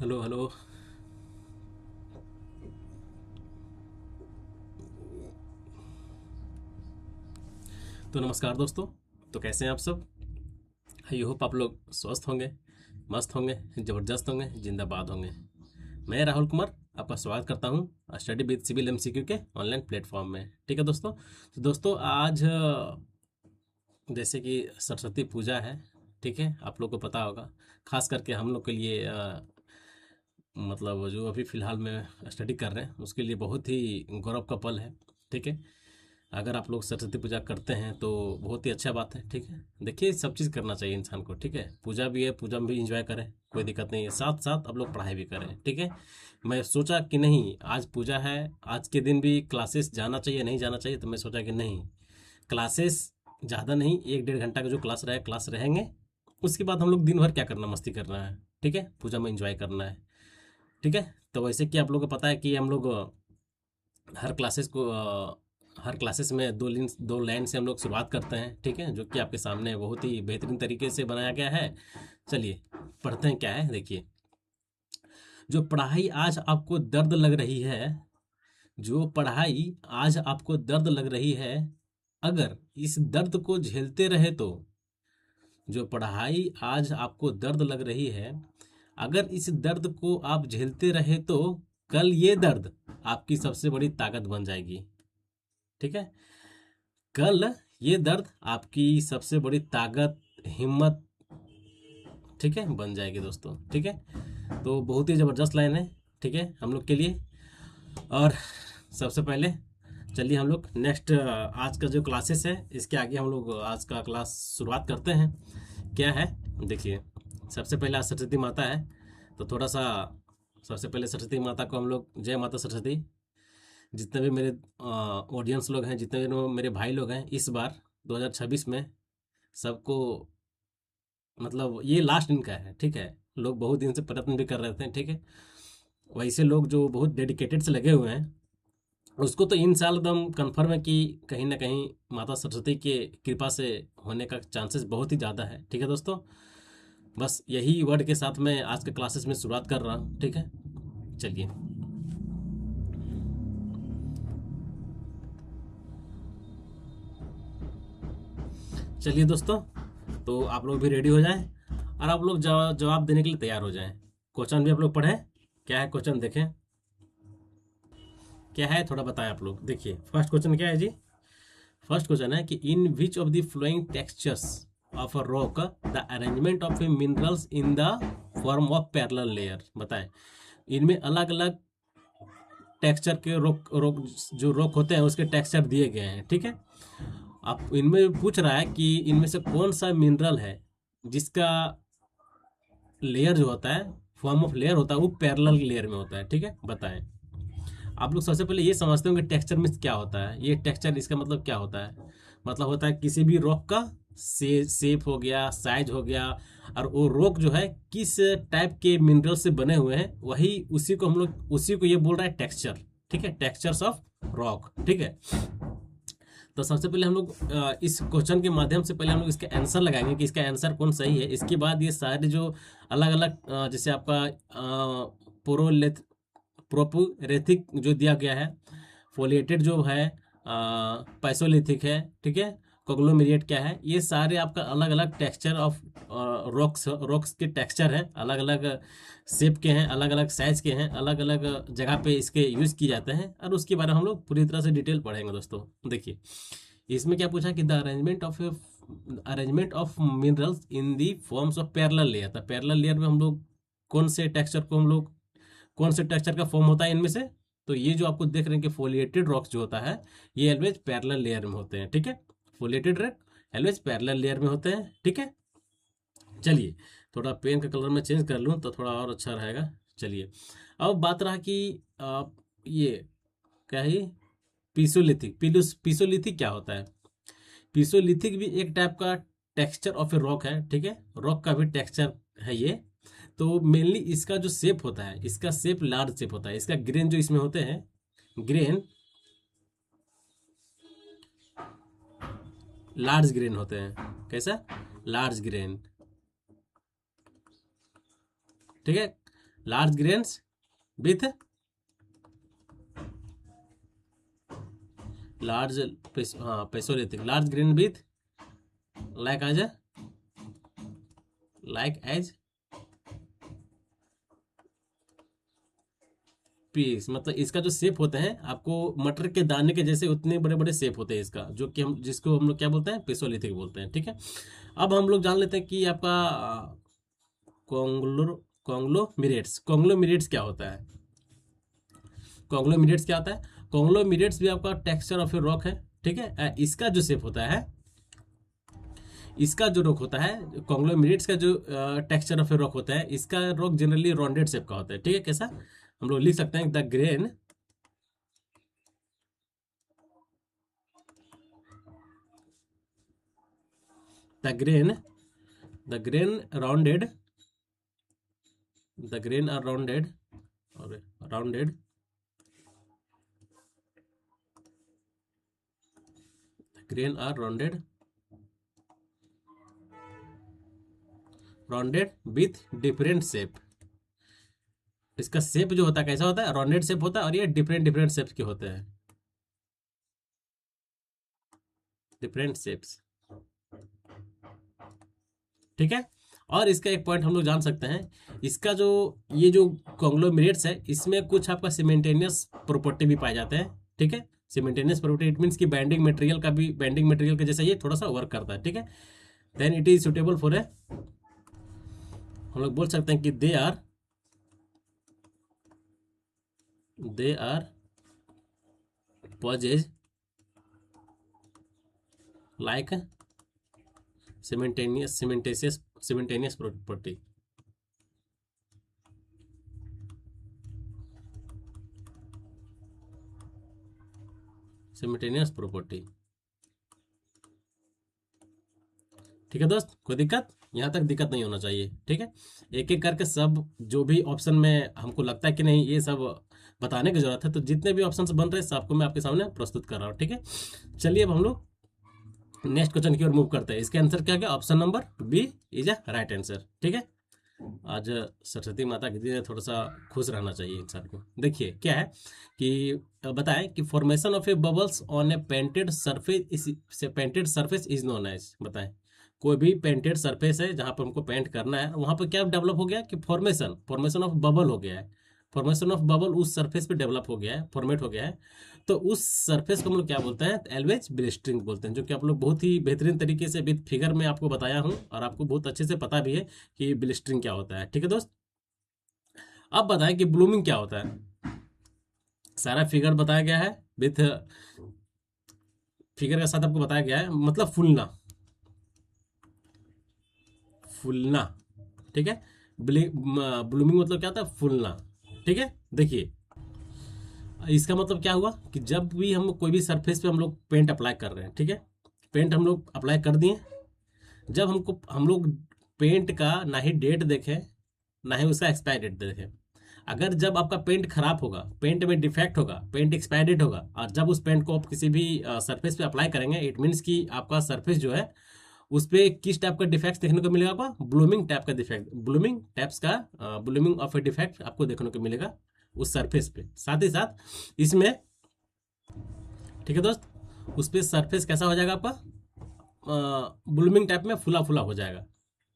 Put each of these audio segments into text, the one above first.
Hello hello. तो नमस्कार दोस्तों। तो कैसे हैं आप सब? आई होप आप लोग स्वस्थ होंगे, मस्त होंगे, ज़बरदस्त होंगे, जिंदाबाद होंगे। मैं राहुल कुमार आपका स्वागत करता हूं स्टडी विद सिविल एमसीक्यू के ऑनलाइन प्लेटफॉर्म में। ठीक है दोस्तों। तो दोस्तों आज जैसे कि सरस्वती पूजा है। ठीक है, आप लोग को पता होगा। खास करके हम लोग के लिए मतलब जो अभी फ़िलहाल में स्टडी कर रहे हैं उसके लिए बहुत ही गौरव का पल है। ठीक है, अगर आप लोग सरस्वती पूजा करते हैं तो बहुत ही अच्छा बात है। ठीक है, देखिए सब चीज़ करना चाहिए इंसान को। ठीक है, पूजा भी है, पूजा में भी इंजॉय करें, कोई दिक्कत नहीं है। साथ साथ आप लोग पढ़ाई भी करें। ठीक है, मैं सोचा कि नहीं आज पूजा है, आज के दिन भी क्लासेस जाना चाहिए नहीं जाना चाहिए, तो मैं सोचा कि नहीं, क्लासेस ज़्यादा नहीं, 1-1.5 घंटा का जो क्लास रहे क्लास रहेंगे। उसके बाद हम लोग दिन भर क्या करना, मस्ती करना है। ठीक है, पूजा में इंजॉय करना है। ठीक है, तो वैसे कि आप लोगों को पता है कि हम लोग हर क्लासेस में दो लाइन से हम लोग शुरुआत करते हैं। ठीक है, जो कि आपके सामने बहुत ही बेहतरीन तरीके से बनाया गया है। चलिए पढ़ते हैं, क्या है देखिए। जो पढ़ाई आज आपको दर्द लग रही है, जो पढ़ाई आज आपको दर्द लग रही है, अगर इस दर्द को झेलते रहे तो, जो पढ़ाई आज आपको दर्द लग रही है, अगर इस दर्द को आप झेलते रहे तो कल ये दर्द आपकी सबसे बड़ी ताकत बन जाएगी। ठीक है, कल ये दर्द आपकी सबसे बड़ी ताकत, हिम्मत, ठीक है, बन जाएगी दोस्तों। ठीक है, तो बहुत ही ज़बरदस्त लाइन है। ठीक है, हम लोग के लिए। और सबसे पहले चलिए हम लोग नेक्स्ट आज का जो क्लासेस है इसके आगे हम लोग आज का क्लास शुरुआत करते हैं। क्या है देखिए, सबसे पहले आज सरस्वती माता है, तो थोड़ा सा सबसे पहले सरस्वती माता को हम लोग जय माता सरस्वती। जितने भी मेरे ऑडियंस लोग हैं, जितने भी मेरे भाई लोग हैं, इस बार 2026 में सबको, मतलब ये लास्ट इनका है। ठीक है, लोग बहुत दिन से प्रयत्न भी कर रहे थे। ठीक है, वैसे लोग जो बहुत डेडिकेटेड से लगे हुए हैं उसको तो इन साल एकदम कन्फर्म है कि कहीं ना कहीं माता सरस्वती के कृपा से होने का चांसेस बहुत ही ज़्यादा है। ठीक है दोस्तों, बस यही वर्ड के साथ मैं आज के क्लासेस में शुरुआत कर रहा हूँ। ठीक है, चलिए। चलिए दोस्तों, तो आप लोग भी रेडी हो जाएं और आप लोग जवाब देने के लिए तैयार हो जाएं। क्वेश्चन भी आप लोग पढ़ें। क्या है क्वेश्चन देखें, क्या है थोड़ा बताएं आप लोग। देखिए फर्स्ट क्वेश्चन क्या है जी। फर्स्ट क्वेश्चन है कि in which of the flowing textures of a rock the arrangement of a minerals in the form of parallel layer. बताएं, इनमें अलग अलग टेक्सचर के रॉक रॉक जो रॉक होते हैं उसके टेक्सचर दिए गए हैं। ठीक है, आप इनमें पूछ रहा है कि इनमें से कौन सा मिनरल है जिसका लेयर जो होता है, फॉर्म ऑफ लेयर होता है, वो पैरेलल लेयर में होता है। ठीक है, बताएं। आप लोग सबसे पहले ये समझते होंगे टेक्सचर मीन्स क्या होता है। ये टेक्सचर इसका मतलब क्या होता है, मतलब होता है किसी भी रॉक का शेप हो गया, साइज हो गया, और वो रॉक जो है किस टाइप के मिनरल से बने हुए हैं, वही उसी को हम लोग उसी को ये बोल रहा है टेक्सचर। ठीक है, टेक्सचर्स ऑफ रॉक। ठीक है, तो सबसे पहले हम लोग इस क्वेश्चन के माध्यम से पहले हम लोग इसका आंसर लगाएंगे कि इसका आंसर कौन सही है। इसके बाद ये सारे जो अलग अलग जैसे आपका पोरोलेथ प्रोपोरेथिक जो दिया गया है, फोलिएटेड जो है, पैसोलिथिक है, ठीक है, कोग्लोमेरिएट क्या है, ये सारे आपका अलग अलग टेक्सचर ऑफ रॉक्स रॉक्स के टेक्सचर हैं, अलग अलग शेप के हैं, अलग अलग साइज के हैं, अलग अलग जगह पे इसके यूज़ किए जाते हैं, और उसके बारे में हम लोग पूरी तरह से डिटेल पढ़ेंगे दोस्तों। देखिए इसमें क्या पूछा कि the arrangement of minerals in the forms of parallel layer. था पैरेलल लेयर में हम लोग कौन से टेक्सचर को हम लोग, कौन से टेक्सचर का फॉर्म होता है इनमें से, तो ये जो आपको देख रहे हैं कि फोलिएटेड रॉक्स जो होता है ये एलवेज पैरेलल लेयर में होते हैं। ठीक है, foliated rock always parallel layer में होते हैं। ठीक है, चलिए थोड़ा पेन का कलर मैं चेंज कर लूँ तो थोड़ा और अच्छा रहेगा। चलिए, अब बात रहा कि ये क्या है, पीसोलिथिक। पीसोलिथिक क्या होता है? पीसोलिथिक भी एक टाइप का टेक्सचर ऑफ ए रॉक है। ठीक है, रॉक का भी टेक्सचर है ये। तो मेनली इसका जो शेप होता है, इसका शेप लार्ज शेप होता है, इसका ग्रेन जो इसमें होते हैं, ग्रेन लार्ज ग्रेन होते हैं। कैसा? Large grain. ठीक है, large grains with large pisolithic, large grain with like as peas, मतलब इसका जो शेप होते हैं आपको मटर के दाने के जैसे उतने बड़े बड़े शेप होते हैं इसका, जो कि हम जिसको हम लोग क्या बोलते हैं, पेसोलिथिक बोलते हैं। ठीक है, अब हम लोग जान लेते हैं कि आपका कॉन्ग्लोमिरेट्स, कॉन्ग्लोमिरेट्स क्या होता है। कॉन्ग्लोमिरेट्स क्या होता है, कॉन्ग्लोमिरेट्स भी आपका टेक्सचर ऑफ ए रॉक है। ठीक है, इसका जो शेप होता है, इसका जो रॉक होता है, कॉन्ग्लोमिरेट्स का जो टेक्सचर ऑफ ए रॉक होता है, इसका रॉक जनरली राउंडेड शेप का होता है। ठीक है, कैसा हम लोग लिख सकते हैं, the grain the grain the grain rounded the grain are rounded और rounded grain are rounded with different shape. इसका शेप जो होता है कैसा होता है, राउंडेड शेप होता है, और ये डिफरेंट डिफरेंट शेप्स के होते हैं, डिफरेंट शेप्स। ठीक है, और इसका एक पॉइंट हम लोग जान सकते हैं, इसका जो ये जो कॉन्ग्लोमेरेट्स है, इसमें कुछ आपका सिमेंटेनियस प्रॉपर्टी भी पाए जाते हैं। ठीक है, सिमेंटेनियस प्रॉपर्टी इट मीन्स कि बाइंडिंग मटेरियल का भी, बाइंडिंग मटेरियल के जैसा ये थोड़ा सा वर्क करता है। ठीक है, then it is suitable for a, हम लोग बोल सकते हैं कि they are possess like cementitious property. Cementitious property. ठीक है दोस्त, कोई दिक्कत, यहाँ तक दिक्कत नहीं होना चाहिए। ठीक है, एक एक करके सब जो भी ऑप्शन में हमको लगता है कि नहीं ये सब बताने की जरूरत है, तो जितने भी ऑप्शन बन रहे हैं सबको मैं आपके सामने प्रस्तुत कर रहा हूँ। ठीक है, चलिए अब हम लोग नेक्स्ट क्वेश्चन की ओर मूव करते हैं। इसके आंसर क्या गया, option number B is a right answer. ठीक है, आज सरस्वती माता के दिन थोड़ा सा खुश रहना चाहिए इंसान को। देखिए क्या है कि बताएं कि formation of a bubbles on a painted surface is known as, बताएं कोई भी पेंटेड सरफेस है जहां पर हमको पेंट करना है, वहां पर क्या डेवलप हो गया कि फॉर्मेशन ऑफ बबल हो गया है। फॉर्मेशन ऑफ बबल उस सरफेस पे डेवलप हो गया है, फॉर्मेट हो गया है, तो उस सरफेस को हम लोग क्या बोलते हैं, एल्वेज ब्लिस्टरिंग बोलते हैं, जो कि आप लोग बहुत ही बेहतरीन तरीके से विद फिगर में आपको बताया हूं, और आपको बहुत अच्छे से पता भी है कि ब्लिस्टरिंग क्या होता है। ठीक है दोस्त, अब बताएं कि ब्लूमिंग क्या होता है। सारा फिगर बताया गया है, विथ फिगर के साथ आपको बताया गया है, मतलब फूलना, फूलना। ठीक है, ब्लूमिंग मतलब क्या होता है, फूलना। ठीक है, देखिए इसका मतलब क्या हुआ कि जब भी हम कोई भी सरफेस पे हम लोग पेंट अप्लाई कर रहे हैं, ठीक है, पेंट हम लोग अप्लाई कर दिए, जब हम लोग पेंट का ना ही डेट देखें ना ही उसका एक्सपायर डेट देखें, अगर जब आपका पेंट खराब होगा, पेंट में डिफेक्ट होगा, पेंट एक्सपायर डेट होगा, और जब उस पेंट को आप किसी भी सरफेस पे अप्लाई करेंगे, इट मीन्स कि आपका सरफेस जो है उस पर किस टाइप का डिफेक्ट देखने को मिलेगा, आपका ब्लूमिंग टाइप का defect, blooming of A defect आपको देखने को मिलेगा उस सरफेस पे। साथ ही साथ इसमें, ठीक है दोस्त, उस पर सरफेस कैसा हो जाएगा आपका, ब्लूमिंग टाइप में फुला फुला हो जाएगा,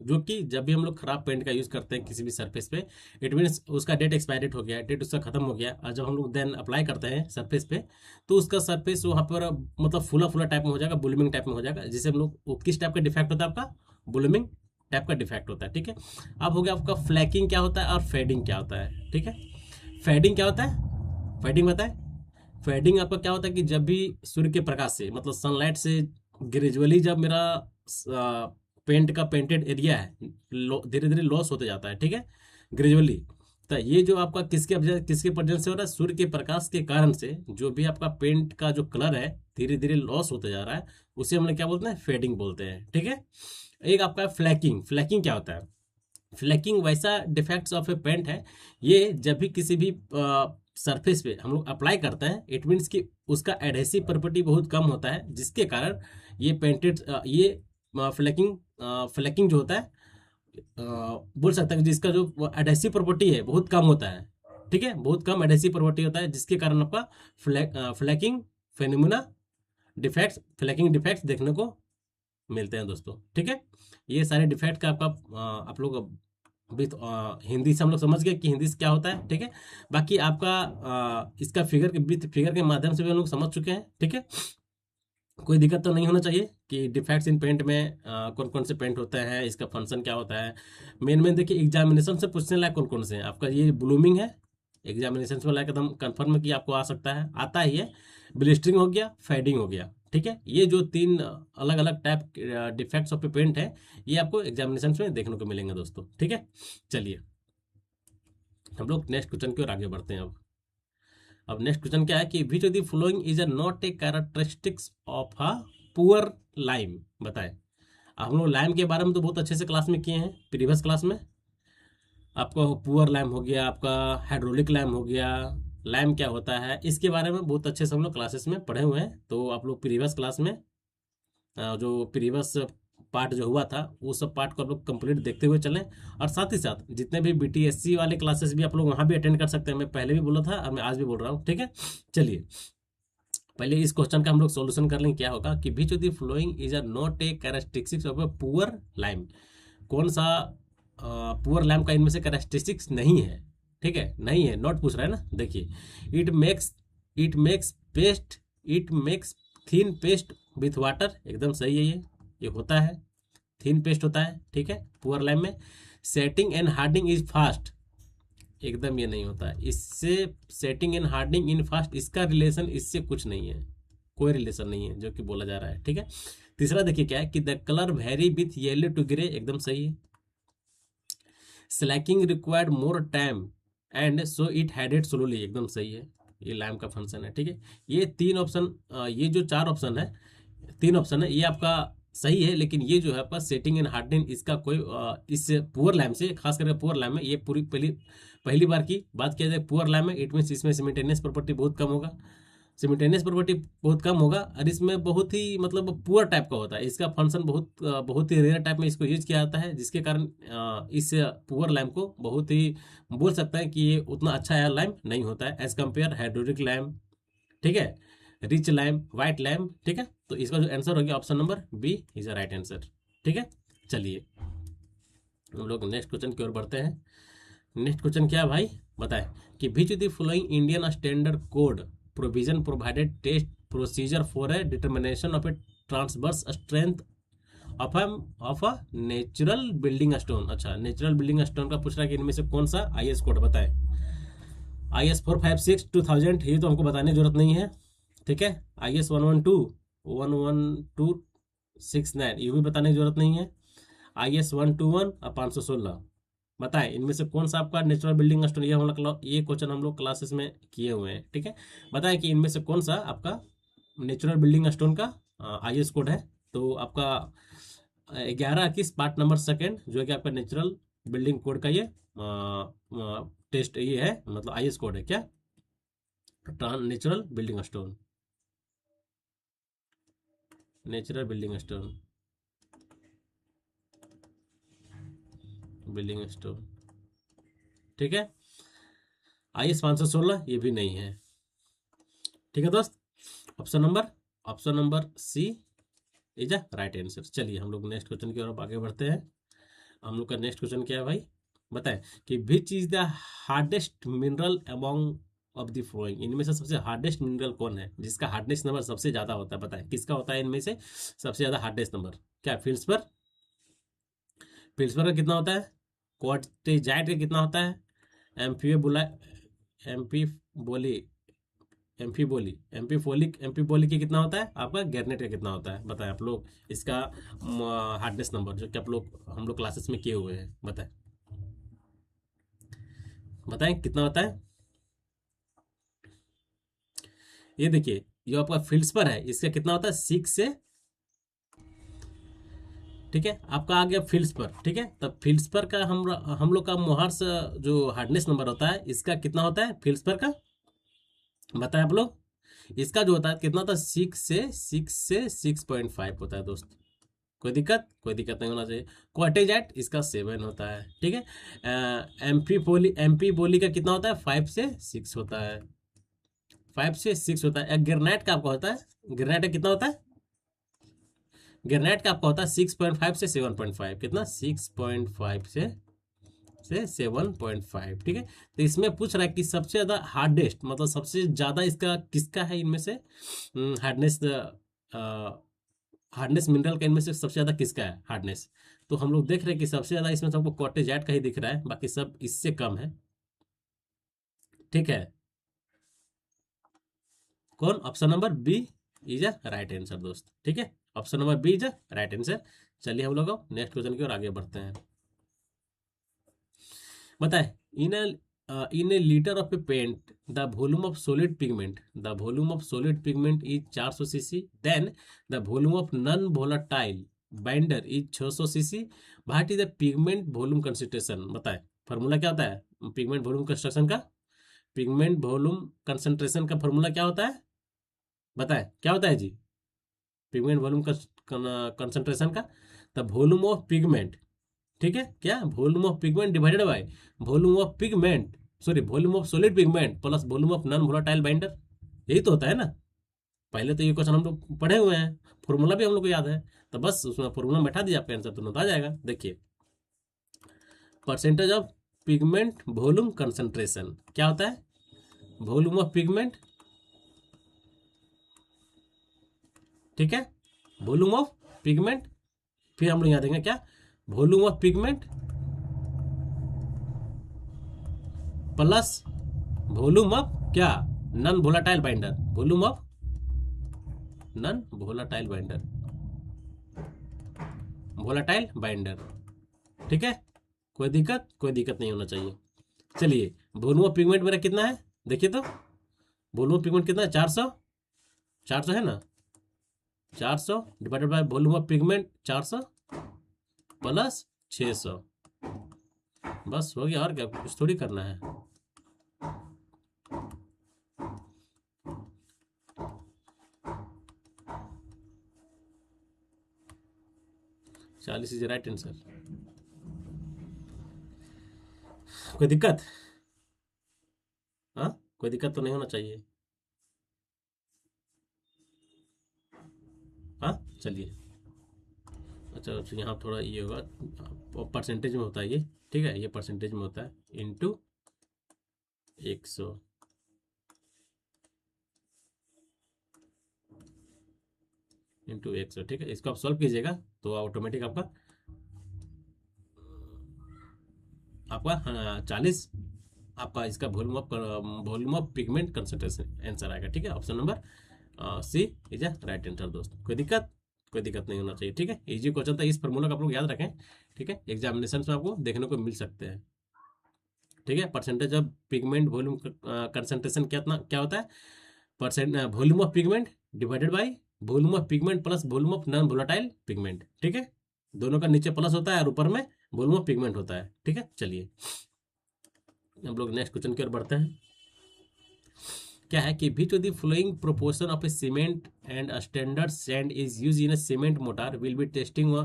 जो कि जब भी हम लोग खराब पेंट का यूज करते हैं किसी भी सरफेस पे, इट मीन्स उसका डेट एक्सपायर डेट हो गया, डेट उसका खत्म हो गया, और जब हम लोग देन अप्लाई करते हैं सरफेस पे, तो उसका सरफेस वहाँ पर मतलब फुला फुला टाइप में हो जाएगा, ब्लूमिंग टाइप में हो जाएगा, जिसे हम लोग, वो किस टाइप का डिफेक्ट होता है, आपका ब्लूमिंग टाइप का डिफेक्ट होता है। ठीक है, अब हो गया आपका फ्लैकिंग क्या होता है और फेडिंग क्या होता है। ठीक है, फेडिंग क्या होता है, फेडिंग बताए, फेडिंग आपका क्या होता है कि जब भी सूर्य के प्रकाश से, मतलब सनलाइट से ग्रेजुअली जब मेरा पेंट का पेंटेड एरिया है धीरे धीरे लॉस होते जाता है, ठीक है, ग्रेजुअली, तो ये जो आपका किसके प्रेजेंस से हो रहा है, सूर्य के प्रकाश के कारण से जो भी आपका पेंट का जो कलर है धीरे धीरे लॉस होते जा रहा है, उसे हम लोग क्या बोलते हैं, फेडिंग बोलते हैं। ठीक है, एक आपका फ्लैकिंग, फ्लैकिंग क्या होता है, फ्लैकिंग वैसा डिफेक्ट्स ऑफ ए पेंट है, ये जब भी किसी भी सरफेस पे हम लोग अप्लाई करते हैं, इट मीन्स कि उसका एडहेसिव प्रॉपर्टी बहुत कम होता है, जिसके कारण ये पेंटेड ये फ्लैकिंग जो होता है बोल सकते हैं कि जिसका जो एडेसिव प्रॉपर्टी है बहुत कम होता है, ठीक है, बहुत कम एडेसिव प्रॉपर्टी होता है, जिसके कारण आपका फ्लैकिंग फेनोमेना डिफेक्ट्स, फ्लैकिंग डिफेक्ट्स देखने को मिलते हैं दोस्तों, ठीक है। ये सारे डिफेक्ट का आपका आप लोग विथ हिंदी से हम लोग समझ गए कि हिंदी से क्या होता है, ठीक है। बाकी आपका इसका फिगर के विथ फिगर के माध्यम से भी हम लोग समझ चुके हैं, ठीक है। कोई दिक्कत तो नहीं होना चाहिए कि डिफेक्ट्स इन पेंट में कौन कौन से पेंट होते हैं, इसका फंक्शन क्या होता है। मेन देखिए एग्जामिनेशन से पूछने लायक कौन कौन से हैं आपका, ये ब्लूमिंग है, एग्जामिनेशन में लायक एकदम कंफर्म कि आपको आ सकता है, आता ही है। ब्लिस्टरिंग हो गया, फेडिंग हो गया, ठीक है। ये जो तीन अलग अलग टाइप डिफेक्ट्स ऑफ पेंट है, ये आपको एग्जामिनेशन में देखने को मिलेंगे दोस्तों, ठीक है। चलिए हम लोग नेक्स्ट क्वेश्चन की ओर आगे बढ़ते हैं। अब नेक्स्ट क्वेश्चन क्या है कि which of the following is not a characteristics of a poor lime, बताएं। हम लोग लाइम के बारे में तो बहुत अच्छे से क्लास में किए हैं, प्रीवियस क्लास में। आपका पुअर लाइम हो गया, आपका हाइड्रोलिक लाइम हो गया, लाइम क्या होता है इसके बारे में बहुत अच्छे से हम लोग क्लासेस में पढ़े हुए हैं। तो आप लोग प्रीवियस क्लास में जो प्रीवियस पार्ट जो हुआ था वो सब पार्ट को आप लोग कंप्लीट देखते हुए चलें, और साथ ही साथ जितने भी बीटीएससी वाले क्लासेस भी आप लोग वहाँ भी अटेंड कर सकते हैं। मैं पहले भी बोला था और मैं आज भी बोल रहा हूँ, ठीक है। चलिए पहले इस क्वेश्चन का हम लोग सॉल्यूशन कर लेंगे। क्या होगा कि which of the following is not a characteristics of a poor lime, कौन सा पुअर लाइम का इनमें से कैरेक्टरिस्टिक्स नहीं है, ठीक है, नहीं है, नॉट पूछ रहा है ना। देखिए it makes paste, it makes thin paste with water, एकदम सही है, ये होता है, थिन पेस्ट होता है, ठीक है, पुअर लाइम में। Setting and hardening is fast, एकदम ये नहीं होता है इससे। Setting and hardening in fast, इसका रिलेशन इससे कुछ नहीं है, कोई रिलेशन नहीं है जो कि बोला जा रहा है, ठीक है। तीसरा देखिए क्या है कि the colour very with yellow to grey, एकदम सही है। Slaking required more time and so it heated slowly, एकदम सही है, ये लाइम का फंक्शन है, ठीक है। ये तीन ऑप्शन, ये जो चार ऑप्शन है, तीन ऑप्शन है, ये आपका सही है। लेकिन ये जो है आपका सेटिंग एंड हार्डनिंग, इसका कोई इस पुअर लैम से, खास करके पुअर लैम में, ये पूरी पहली बार की बात किया जाए पुअर लैम में, इट मीन्स इसमें सिमिल्टेनियस प्रॉपर्टी बहुत कम होगा, सिमिल्टेनियस प्रॉपर्टी बहुत कम होगा, और इसमें बहुत ही मतलब पुअर टाइप का होता है। इसका फंक्शन बहुत ही रेयर टाइप में इसको यूज किया जाता है, जिसके कारण इस पुअर लैम को बहुत ही बोल सकते हैं कि ये उतना अच्छा एयर लैम नहीं होता है एज कम्पेयर हाइड्रोलिक लैम, ठीक है, रिच लैम, वाइट लैम, ठीक है। तो इसका जो आंसर हो गया option number B is a right answer, ठीक है। चलिए हम लोग नेक्स्ट क्वेश्चन की ओर बढ़ते हैं। नेक्स्ट क्वेश्चन क्या है भाई, बताएं कि which the following Indian standard code provision provided test procedure for a determination of a transverse strength of a natural building stone. अच्छा, नेचुरल बिल्डिंग स्टोन का पूछ रहा है कि इनमें से कौन सा आईएस कोड बताएं। IS 456/2000, ये तो हमको बताने की जरूरत नहीं है, ठीक है। IS 112/11269, ये भी बताने की जरूरत नहीं है। IS 121 और 516, बताएं इनमें से कौन सा आपका नेचुरल बिल्डिंग स्टोन, ये हम लोग ये क्वेश्चन हम लोग क्लासेस में किए हुए हैं, ठीक है। बताएं कि इनमें से कौन सा आपका नेचुरल बिल्डिंग स्टोन का IS कोड है। तो आपका 11 21 पार्ट नंबर सेकेंड जो है कि आपका नेचुरल बिल्डिंग कोड का ये टेस्ट ये है, मतलब IS कोड है क्या, natural building stone, natural building stone, building stone, ठीक है। IS 516 ये भी नहीं है, ठीक है दोस्त। Option number C is a right answer. चलिए हम लोग नेक्स्ट क्वेश्चन की ओर आगे बढ़ते हैं। हम लोग का नेक्स्ट क्वेश्चन क्या है भाई, बताएं कि which is the hardest mineral among of the flowing, इनमें से सबसे हार्डेस्ट मिनरल कौन है जिसका हार्डनेस नंबर सबसे ज्यादा होता है। बताएं किसका होता है इनमें से सबसे ज्यादा हार्डनेस नंबर, क्या फील्ड्सबर, फील्ड्सबर का कितना होता है, क्वार्टिजाइट का कितना होता है, एम्फीबोला, एम्फी बोली, एम्फीबोलिक की कितना होता है, आपका गैरनेट का कितना होता है। बताएं आप लोग इसका हार्डनेस नंबर जो कि आप लोग हम लोग क्लासेस में किए हुए हैं, बताएं बताएं कितना होता है। ये देखिए जो आपका फील्ड्स पर है इसका कितना होता है 6 से, ठीक है, आपका आ गया फील्ड्स पर, ठीक है। तब फील्ड्स पर का हम लोग का मोहर्स जो हार्डनेस नंबर होता है इसका कितना होता है फील्ड्स पर का, बताएं आप लोग। इसका जो होता है कितना होता है 6 से 6.5 होता है दोस्त, कोई दिक्कत नहीं होना चाहिए। क्वार्टेजाइट इसका 7 होता है, ठीक है। एम्फी बोली का कितना होता है, 5 से 6 होता है, 5 से 6 होता है। ग्रेनाइट का आपका होता है, ग्रेनाइट का कितना होता है, ग्रेनाइट का आपका होता है 6.5 से 7.5, कितना 6.5 से 7.5, ठीक है। तो इसमें पूछ रहा है कि सबसे ज़्यादा हार्डेस्ट, मतलब सबसे ज़्यादा इसका किसका है इनमें से, हार्डनेस, हार्डनेस मिनरल का इनमें से सबसे ज़्यादा किसका है हार्डनेस। तो हम लोग देख रहे हैं कि सबसे ज़्यादा इसमें सबको क्वार्टेजाइट का ही दिख रहा है, बाकी सब इससे कम है, ठीक है। कौन, option number B is a right answer दोस्त, ठीक है। Option number B is a right answer. चलिए हम लोग नेक्स्ट क्वेश्चन की ओर आगे बढ़ते हैं। बताए, in a litre of a paint the volume of solid pigment, the volume of solid pigment is 400 CC, then the volume of non volatile binder is 600 CC, what is the pigment volume concentration. बताए formula क्या होता है pigment volume construction का, pigment volume concentration का formula क्या होता है, बताए क्या होता है जी, पिगमेंट वॉल्यूम कंसंट्रेशन का, द वॉल्यूम ऑफ पिगमेंट, ठीक है, क्या volume of pigment divided by volume of pigment, sorry volume of solid pigment plus volume of non volatile binder, यही तो होता है ना। पहले तो ये क्वेश्चन हम लोग पढ़े हुए हैं, फॉर्मूला भी हम लोग को याद है, तो बस उसमें फॉर्मूला बैठा दिया, आपका आंसर तुरंत आ जाएगा। देखिए percentage of pigment volume concentration क्या होता है, वॉल्यूम ऑफ पिगमेंट, ठीक है, वॉल्यूम ऑफ पिगमेंट, फिर हम लोग यहाँ देंगे क्या, volume of pigment plus volume of क्या, non volatile binder, volume of non volatile binder, volatile binder, ठीक है। कोई दिक्कत नहीं होना चाहिए। चलिए वॉल्यूम ऑफ पिगमेंट मेरा कितना है, देखिए तो वॉल्यूम ऑफ पिगमेंट कितना है, 400, 400 है ना, 400 divided by volume of pigment 400 plus 600, बस हो गया, और क्या कुछ थोड़ी करना है। चालीस इज राइट आंसर। कोई दिक्कत, हाँ कोई दिक्कत तो नहीं होना चाहिए, हाँ चलिए। अच्छा यहाँ थोड़ा ये होगा, परसेंटेज में होता है ये, ठीक है, ये परसेंटेज में होता है इंटू 100, इंटू 100, ठीक है। इसको आप सॉल्व कीजिएगा तो ऑटोमेटिक आपका 40 आपका इसका volume of pigment concentration answer आएगा, ठीक है। Option number C is a right answer दोस्त। कोई दिक्कत नहीं होना चाहिए, ठीक है। इजी क्वेश्चन था, इस फार्मूला का आप लोग याद रखें, ठीक है, एग्जामिनेशन में आपको देखने को मिल सकते हैं, ठीक है। Percentage of pigment volume concentration क्या होता है, percent volume of pigment divided by volume of pigment plus volume of non volatile pigment, ठीक है। दोनों का नीचे प्लस होता है और ऊपर में वॉल्यूम ऑफ पिगमेंट होता है, ठीक है। चलिए हम लोग नेक्स्ट क्वेश्चन की ओर बढ़ते हैं। क्या है कि which of the flowing proportion of a cement and standard sand is use in A cement motor will be testing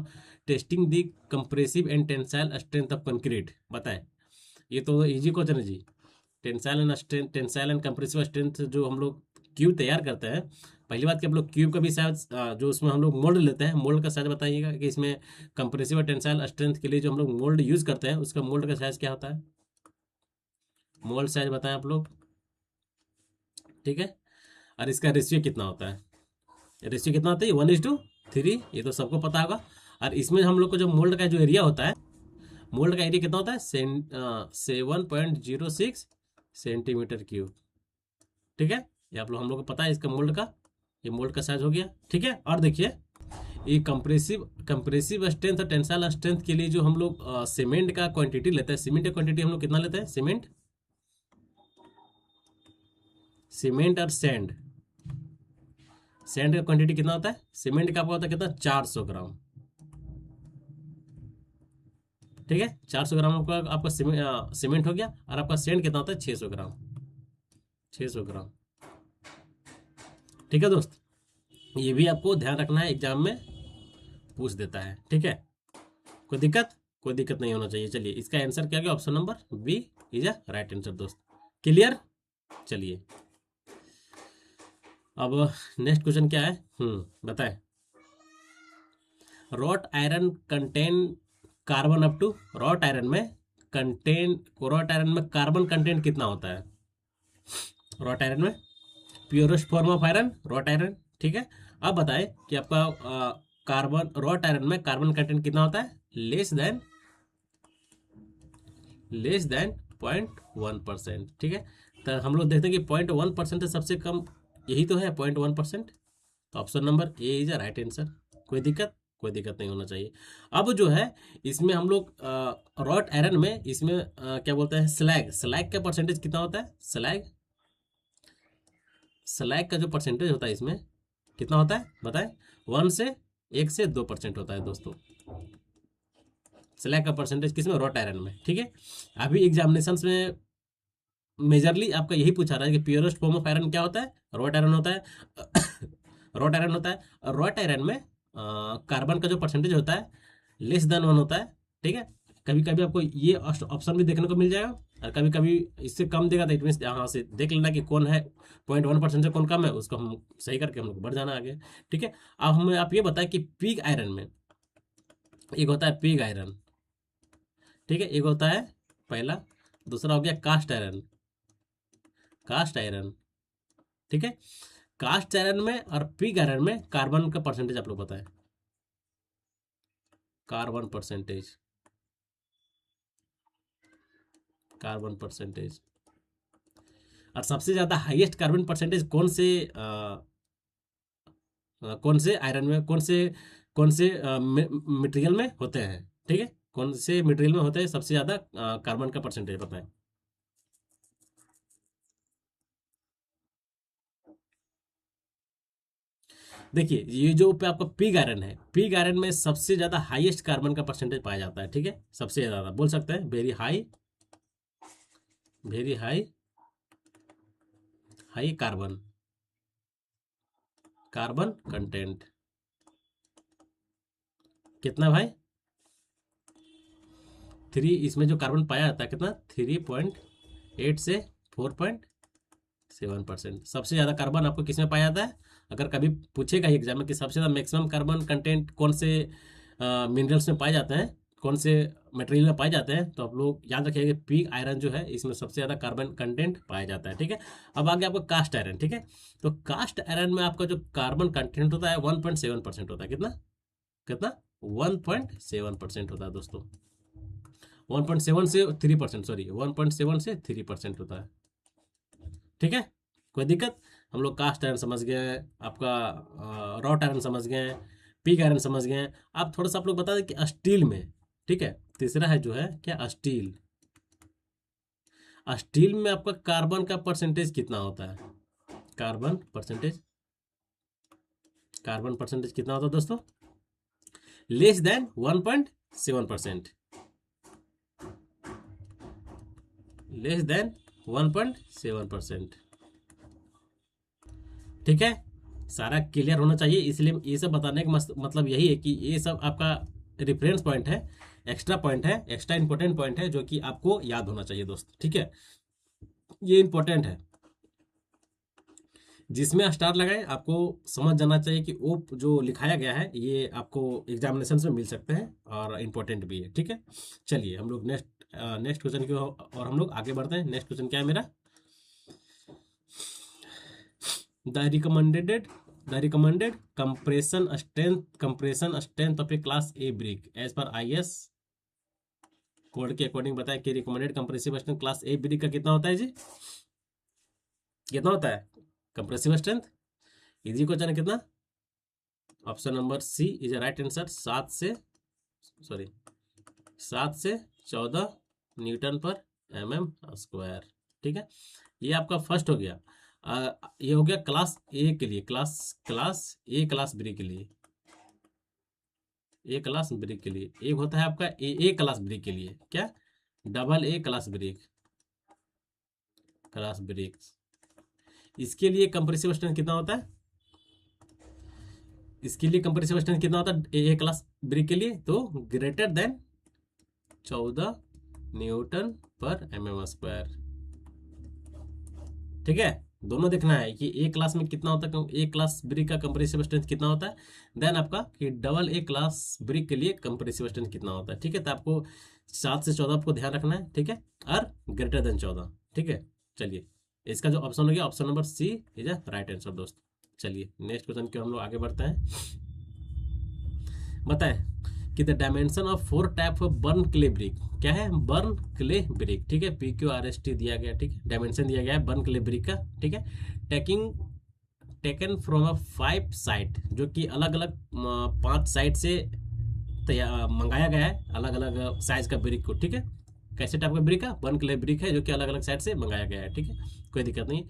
the compressive and tensile strength of concrete. बताएं, ये तो इजी क्वेश्चन है जी। टेंसाइल एंड कंप्रेसिव स्ट्रेंथ जो हम लोग cube तैयार करते हैं, पहली बात कि हम लोग क्यूब का भी साइज जो उसमें हम लोग मोल्ड लेते हैं, मोल्ड का साइज बताइएगा कि इसमें कंप्रेसिव और टेंसाइल स्ट्रेंथ के लिए जो हम लोग मोल्ड यूज करते हैं उसका मोल्ड का साइज क्या होता है, मोल्ड साइज बताएं आप लोग, ठीक है। और इसका रेशियो कितना होता है, रेशियो कितना होता है 1:3, ये तो सबको पता होगा। और इसमें हम लोग को जो मोल्ड का जो एरिया होता है, मोल्ड का एरिया कितना होता है 7.06 सेंटीमीटर क्यूब, ठीक है। ये आप लोग हम लोग को पता है इसका मोल्ड का, ये मोल्ड का साइज हो गया, ठीक है। और देखिए ये कंप्रेसिव स्ट्रेंथ और टेंसाइल स्ट्रेंथ के लिए जो हम लोग सीमेंट का क्वांटिटी लेते हैं, सीमेंट का क्वांटिटी हम लोग कितना लेते हैं, सीमेंट और सैंड का क्वांटिटी कितना होता है, सीमेंट का आपका होता है कितना 400 ग्राम, ठीक है। 400 ग्राम आपका सीमेंट हो गया, और आपका सैंड कितना होता है 600 ग्राम, 600 ग्राम, ठीक है दोस्त। ये भी आपको ध्यान रखना है एग्जाम में, पूछ देता है, ठीक है। कोई दिक्कत? कोई दिक्कत नहीं होना चाहिए। चलिए इसका आंसर क्या गया, option number B is a right answer दोस्त। क्लियर? चलिए अब नेक्स्ट क्वेश्चन क्या है, बताएं। Wrought iron contain carbon up to, wrought iron में कार्बन कंटेंट कितना होता है? रॉट आयरन में purest form of iron wrought iron, ठीक है। अब बताएं कि आपका कार्बन रॉट आयरन में कार्बन कंटेंट कितना होता है? लेस देन 0.1%, ठीक है। तो हम लोग देखते हैं कि 0.1% सबसे कम यही तो है, 0.1%। तो option number A is a right answer. कोई दिक्कत? कोई दिक्कत नहीं होना चाहिए। अब जो है इसमें हम लोग रॉट आयरन में इसमें क्या बोलते हैं, स्लैग का परसेंटेज कितना होता है? स्लैग का जो परसेंटेज होता है इसमें कितना होता है बताएं? 1 से 2% होता है दोस्तों, स्लैग का परसेंटेज किसमें? रॉट आयरन में, ठीक है। अभी एग्जामिनेशन में मेजरली आपका यही पूछा रहा है कि प्योरेस्ट फॉर्म ऑफ आयरन क्या होता है? रॉट आयरन होता है। रॉट आयरन होता है। रॉट आयरन में कार्बन का जो परसेंटेज होता है << होता है, ठीक है। कभी कभी आपको ये ऑप्शन भी देखने को मिल जाएगा, और कभी कभी इससे कम देगा तो इट मीन यहाँ से देख लेना कि कौन है 0.1% से कौन कम है, उसको हम सही करके हम लोग बढ़ जाना आगे, ठीक है। अब हमें आप ये बताएं कि पिग आयरन में एक होता है पिग आयरन, ठीक है, एक होता है पहला, दूसरा हो गया कास्ट आयरन, ठीक है। कास्ट आयरन में और पिग आयरन में कार्बन का परसेंटेज आप लोग बताएं, कार्बन परसेंटेज, कार्बन परसेंटेज। और सबसे ज्यादा हाईएस्ट कार्बन परसेंटेज कौन से आयरन में, कौन से मटेरियल में होते हैं, ठीक है। कौन से मटेरियल में होते हैं सबसे ज्यादा कार्बन का परसेंटेज बताएं। देखिए ये जो पे आपका पिग आयरन है, पिग आयरन में सबसे ज्यादा हाईएस्ट कार्बन का परसेंटेज पाया जाता है, ठीक है। सबसे ज्यादा बोल सकते हैं वेरी हाई कार्बन कंटेंट कितना भाई? इसमें जो कार्बन पाया जाता है कितना? 3.8 से 4.7%। सबसे ज़्यादा कार्बन आपको किस में पाया जाता है? अगर कभी पूछेगा एग्जाम में कि सबसे ज़्यादा मैक्सिमम कार्बन कंटेंट कौन से मिनरल्स में पाए जाते हैं, कौन से मटेरियल में पाए जाते हैं, तो आप लोग याद रखिएगा कि पिग आयरन जो है इसमें सबसे ज़्यादा कार्बन कंटेंट पाया जाता है, ठीक है। अब आगे आपका कास्ट आयरन, ठीक है। तो कास्ट आयरन में आपका जो कार्बन कंटेंट होता है 1.7% होता है। कितना कितना? 1.7% होता है दोस्तों। 1.7 से 3%, सॉरी 1.7 से 3% होता है, ठीक है। कोई दिक्कत? हम लोग कास्ट आयरन समझ गए, आपका रॉट आयरन समझ गए, पिग आयरन समझ गए। आप थोड़ा सा आप लोग बता दें कि स्टील में, ठीक है, तीसरा है जो है क्या, स्टील। स्टील में आपका कार्बन का परसेंटेज कितना होता है? कार्बन परसेंटेज, कार्बन परसेंटेज कितना होता है दोस्तों? लेस देन 1.7%, लेस देन 1.7%, ठीक है। सारा क्लियर होना चाहिए, इसलिए ये सब बताने का मतलब यही है कि ये सब आपका रेफरेंस पॉइंट है, एक्स्ट्रा पॉइंट है, एक्स्ट्रा इंपॉर्टेंट पॉइंट है जो कि आपको याद होना चाहिए दोस्त, ठीक है। ये इंपॉर्टेंट है, जिसमें स्टार लगाए आपको समझ जाना चाहिए कि वो जो लिखाया गया है ये आपको एग्जामिनेशन में मिल सकते हैं और इम्पोर्टेंट भी है, ठीक है। चलिए हम लोग नेक्स्ट क्वेश्चन की और हम लोग आगे बढ़ते हैं। नेक्स्ट क्वेश्चन क्या है मेरा? The recommended compression strength of a class A brick as per IS code के अकॉर्डिंग बताया कि रिकमेंडेड कंप्रेसिव स्ट्रेंथ क्लास ए ब्रिक का कितना होता है जी? कितना होता है कंप्रेसिव स्ट्रेंथ? इजी क्वेश्चन है। कितना? Option number C is right answer. 7 से 14 न्यूटन पर mm², ठीक है। ये आपका फर्स्ट हो गया। ये हो गया क्लास ए के लिए, क्लास ब्रिक के लिए, ए क्लास ब्रिक के लिए। एक होता है आपका ए क्लास ब्रिक के लिए, क्या? Double A class brick. इसके लिए कंप्रेसिव स्ट्रेंथ कितना होता है? इसके लिए कंप्रेसिव स्ट्रेंथ कितना होता है ए क्लास ब्रिक के लिए, तो greater than 14 newton per mm square. ठीक है, दोनों देखना है कि ए क्लास में कितना होता है, ए क्लास ब्रिक का कंप्रेसिव स्ट्रेंथ कितना होता है, देन आपका कि डबल ए क्लास ब्रिक के लिए कंप्रेसिव स्ट्रेंथ कितना होता है। ठीक है, तो आपको 7 से 14 आपको ध्यान रखना है। ठीक है, और ग्रेटर देन 14। ठीक है, चलिए इसका जो ऑप्शन हो गया option number C is a right answer दोस्त। चलिए नेक्स्ट क्वेश्चन की हम लोग आगे बढ़ते हैं। बताएं कि the dimension of 4 type of burn clay brick, क्या है, बर्न क्ले ब्रिक। ठीक है, PQRST दिया गया। ठीक है, डायमेंशन दिया गया है बर्न क्ले ब्रिक का। ठीक है, टेकन फ्रॉम अ 5 साइट, जो कि अलग अलग 5 साइट से मंगाया गया है, अलग अलग साइज का ब्रिक को। ठीक है, कैसे टाइप का ब्रिक है, बर्न क्ले ब्रिक है, जो कि अलग अलग साइड से मंगाया गया है। ठीक है, कोई दिक्कत नहीं।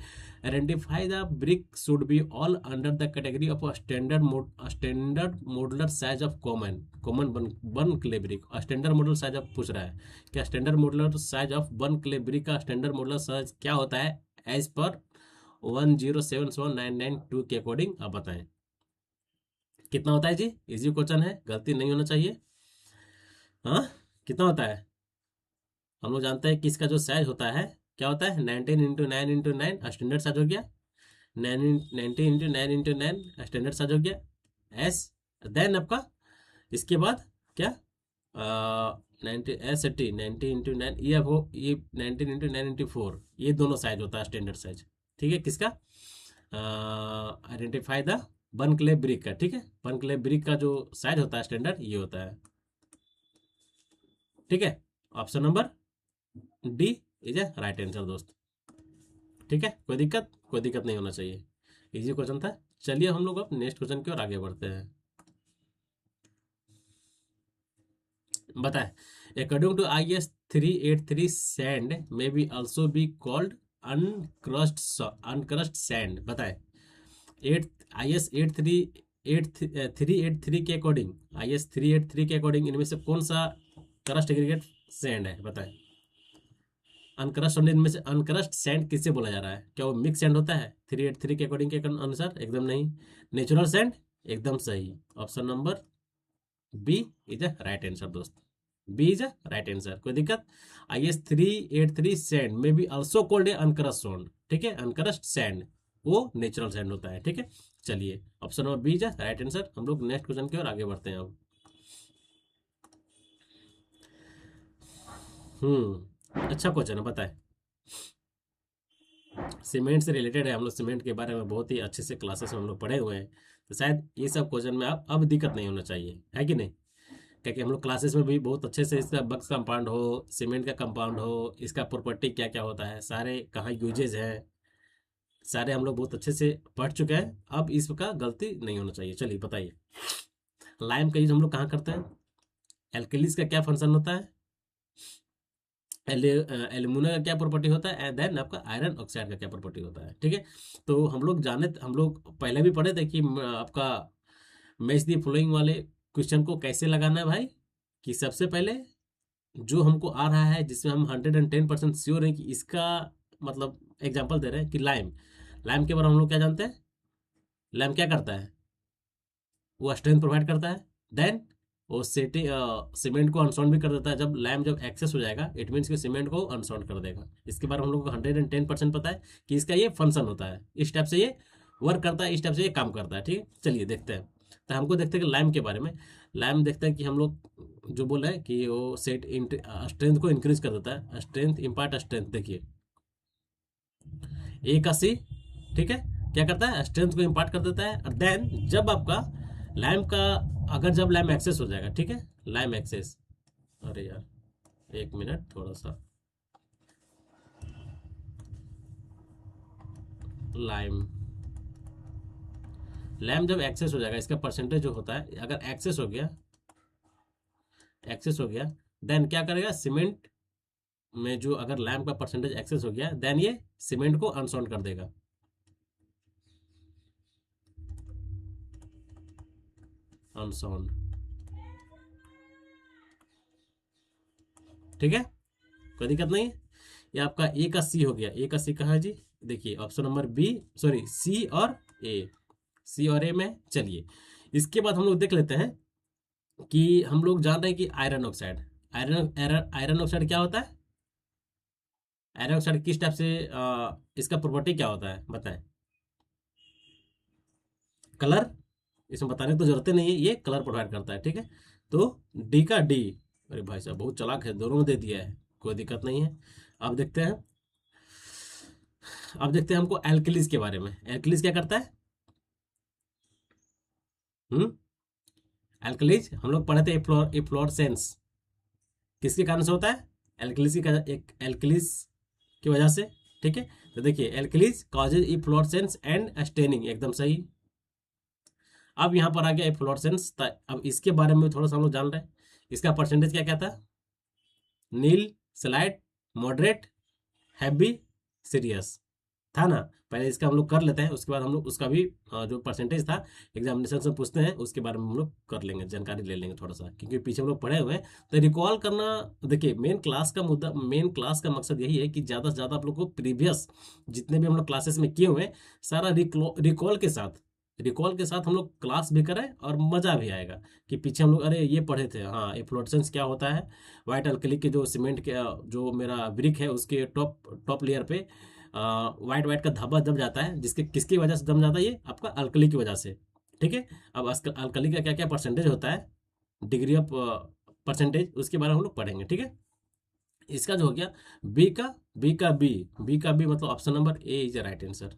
Identify the brick should be all under the category of standard modular size of common burn clay brick. Standard modular size of पूछ रहा है, क्या standard modular size of burn clay brick का स्टैंडर्ड मॉडुलर साइज क्या होता है as per 1071992 के according आप बताएं कितना होता है जी। इजी क्वेश्चन है, गलती नहीं होना चाहिए। हाँ, कितना होता है, हम लोग जानते हैं कि इसका जो साइज होता है क्या होता है, 19 × 9 × 9 स्टैंडर्ड साइज हो गया, 19 × 9 स्टैंडर्ड साइज हो गया एस। देन आपका इसके बाद क्या 90 19 × 9 ये 19 × 9 × 4 ये दोनों साइज होता है स्टैंडर्ड साइज। ठीक है, किसका, identify the burn clay brick का। ठीक है, बर्न क्ले ब्रिक का जो साइज होता है स्टैंडर्ड ये होता है। ठीक है, option number D is a right answer दोस्त। ठीक है, कोई दिक्कत नहीं होना चाहिए, इजी क्वेश्चन था। चलिए हम लोग अब नेक्स्ट क्वेश्चन की ओर आगे बढ़ते हैं। बताए according to IS 383 sand may be also be called uncrushed sand. बताए 383 के अकॉर्डिंग, IS 383 के अकॉर्डिंग इनमें से कौन सा क्रस्ट एग्रीगेट सैंड है। बताए अनक्रस्ट, इनमें से अनक्रस्ट सैंड किससे बोला जा रहा है, क्या वो मिक्स सैंड होता है 383 के अकॉर्डिंग के अनुसार, एकदम नहीं। नेचुरल सैंड, एकदम सही, option number B is a right answer दोस्त, B is a right answer. कोई दिक्कत, IS 383 सैंड में भी also called a uncrushed sand. ठीक है, अनक्रस्ट सैंड वो नेचुरल सैंड होता है। ठीक है, चलिए option number B is a right answer. हम लोग नेक्स्ट क्वेश्चन की ओर आगे बढ़ते हैं अब। अच्छा क्वेश्चन है, बताए सीमेंट से रिलेटेड है, हम लोग सीमेंट के बारे में बहुत ही अच्छे से क्लासेस में हम लोग पढ़े हुए हैं, तो शायद ये सब क्वेश्चन में अब दिक्कत नहीं होना चाहिए, है कि नहीं। क्योंकि हम लोग क्लासेस में भी बहुत अच्छे से इसका बक्स कंपाउंड हो, सीमेंट का कंपाउंड हो, इसका प्रॉपर्टी क्या क्या होता है, सारे कहाँ यूजेज हैं, सारे हम लोग बहुत अच्छे से पढ़ चुके हैं। अब इसका गलती नहीं होना चाहिए। चलिए बताइए, लाइम का यूज हम लोग कहाँ करते हैं, एल्केलिस का क्या फंक्शन होता है, एल्यूमिनियम का क्या प्रॉपर्टी होता है, एंड देन आपका आयरन ऑक्साइड का क्या प्रॉपर्टी होता है। ठीक है, तो हम लोग पहले भी पढ़े थे कि आपका मैच दी फॉलोइंग वाले क्वेश्चन को कैसे लगाना है भाई, कि सबसे पहले जो हमको आ रहा है जिसमें हम 110% श्योर हैं कि इसका मतलब एग्जांपल दे रहे हैं कि लाइम, लाइम के बारे में हम लोग क्या जानते हैं, लाइम क्या करता है, वो स्ट्रेंथ प्रोवाइड करता है, देन वो सीमेंट को अनसाउंड भी कर देता है। जब लैम जब एक्सेस हो जाएगा इट मीन्स कि सीमेंट को अनसाउंड कर देगा। इसके बारे में हम लोग को 110% पता है कि इसका ये फंक्शन होता है, इस टाइप से ये वर्क करता है, इस टाइप से ये काम करता है। ठीक है, चलिए देखते हैं। तो हमको देखते हैं कि लैम के बारे में, लैम देखते हैं कि हम लोग जो बोल रहे हैं कि वो स्ट्रेंथ को इंक्रीज कर देता है, स्ट्रेंथ इम्पार्ट स्ट्रेंथ। देखिए ए का सी, ठीक है, क्या करता है, स्ट्रेंथ को इम्पार्ट कर देता है। और देन जब आपका लैम का अगर जब लैम एक्सेस हो जाएगा, ठीक है, लैम एक्सेस, अरे यार एक मिनट थोड़ा सा, लाइम लैम जब एक्सेस हो जाएगा इसका परसेंटेज जो होता है, अगर एक्सेस हो गया, देन क्या करेगा, सीमेंट में जो अगर लैम का परसेंटेज एक्सेस हो गया देन ये सीमेंट को अनसाउंड कर देगा। अनसाउंड, ठीक है, कोई दिक्कत नहीं है। ये आपका ए का सी हो गया, ए का सी कहाँ है जी, देखिए option number B, sorry C और ए, सी और ए में। चलिए इसके बाद हम लोग देख लेते हैं कि हम लोग जान रहे हैं कि आयरन ऑक्साइड, आयरन ऑक्साइड क्या होता है? आयरन ऑक्साइड किस टाइप से इसका प्रॉपर्टी क्या होता है बताएं? कलर, इसमें बताने की तो जरूरत ही नहीं है, ये कलर प्रोवाइड करता है, ठीक है। तो डी का डी, अरे भाई साहब बहुत चालाक है, दोनों में दे दिया है, कोई दिक्कत नहीं है। अब देखते हैं, अब देखते हैं हमको एल्कलीज के बारे में। एल्कलीज क्या करता है? हम्म एल्कलीज हम लोग पढ़े थे, इफ्लोरसेंस किसके कारण से होता है? एल्कलीज की एक एल्कलीज की वजह से, ठीक है। तो देखिए एल्कलीज कॉजेज इफ्लोरसेंस एंड स्टेनिंग, एकदम सही। अब यहाँ पर आ गया इफ्लोरसेंस, अब इसके बारे में थोड़ा सा हम लोग जान रहे हैं। इसका परसेंटेज क्या क्या था? नील, स्लाइट, मॉडरेट, हैवी, सीरियस, था ना। पहले इसका हम लोग कर लेते हैं, उसके बाद हम लोग उसका भी जो परसेंटेज था एग्जामिनेशन से पूछते हैं, उसके बारे में हम लोग कर लेंगे, जानकारी ले लेंगे थोड़ा सा, क्योंकि पीछे हम लोग पढ़े हुए हैं। तो रिकॉल करना, देखिए मेन क्लास का मुद्दा, मेन क्लास का मकसद यही है कि ज़्यादा से ज़्यादा आप लोग को प्रीवियस जितने भी हम लोग क्लासेस में किए हुए हैं सारा रिकॉल के साथ हम लोग क्लास भी करें और मज़ा भी आएगा कि पीछे हम लोग अरे ये पढ़े थे, हाँ इफ्लोरेसेंस क्या होता है, वाइट अल्कली के जो सीमेंट के जो मेरा ब्रिक है उसके टॉप टॉप लेयर पे वाइट वाइट का धब्बा जम जाता है, जिसके किसकी वजह से जम जाता है? ये आपका अल्कली की वजह से, ठीक है। अब अल्कली का क्या क्या परसेंटेज होता है, डिग्री ऑफ परसेंटेज, उसके बारे में हम लोग पढ़ेंगे, ठीक है। इसका जो हो गया बी का बी मतलब option number A is the right answer.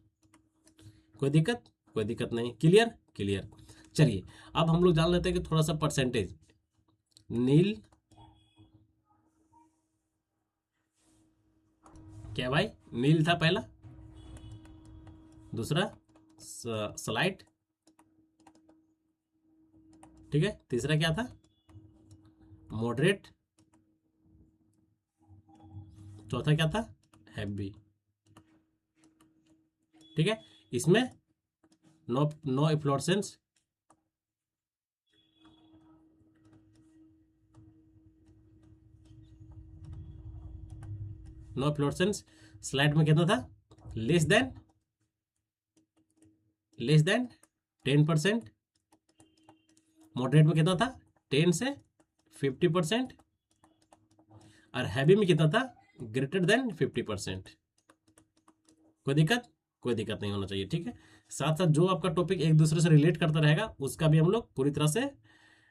कोई दिक्कत? कोई दिक्कत नहीं, क्लियर क्लियर। चलिए अब हम लोग जान लेते हैं कि थोड़ा सा परसेंटेज। नील, क्या भाई? नील था पहला, दूसरा स्लाइट, ठीक है, तीसरा क्या था? मॉडरेट, चौथा क्या था? हैवी, ठीक है। इसमें no no efflorescence, no efflorescence. Slide में कितना था? Less than 10%। मॉडरेट में कितना था? 10 से 50%। और हैवी में कितना था? Greater than 50%। कोई दिक्कत? कोई दिक्कत नहीं होना चाहिए, ठीक है। साथ साथ जो आपका टॉपिक एक दूसरे से रिलेट करता रहेगा उसका भी हम लोग पूरी तरह से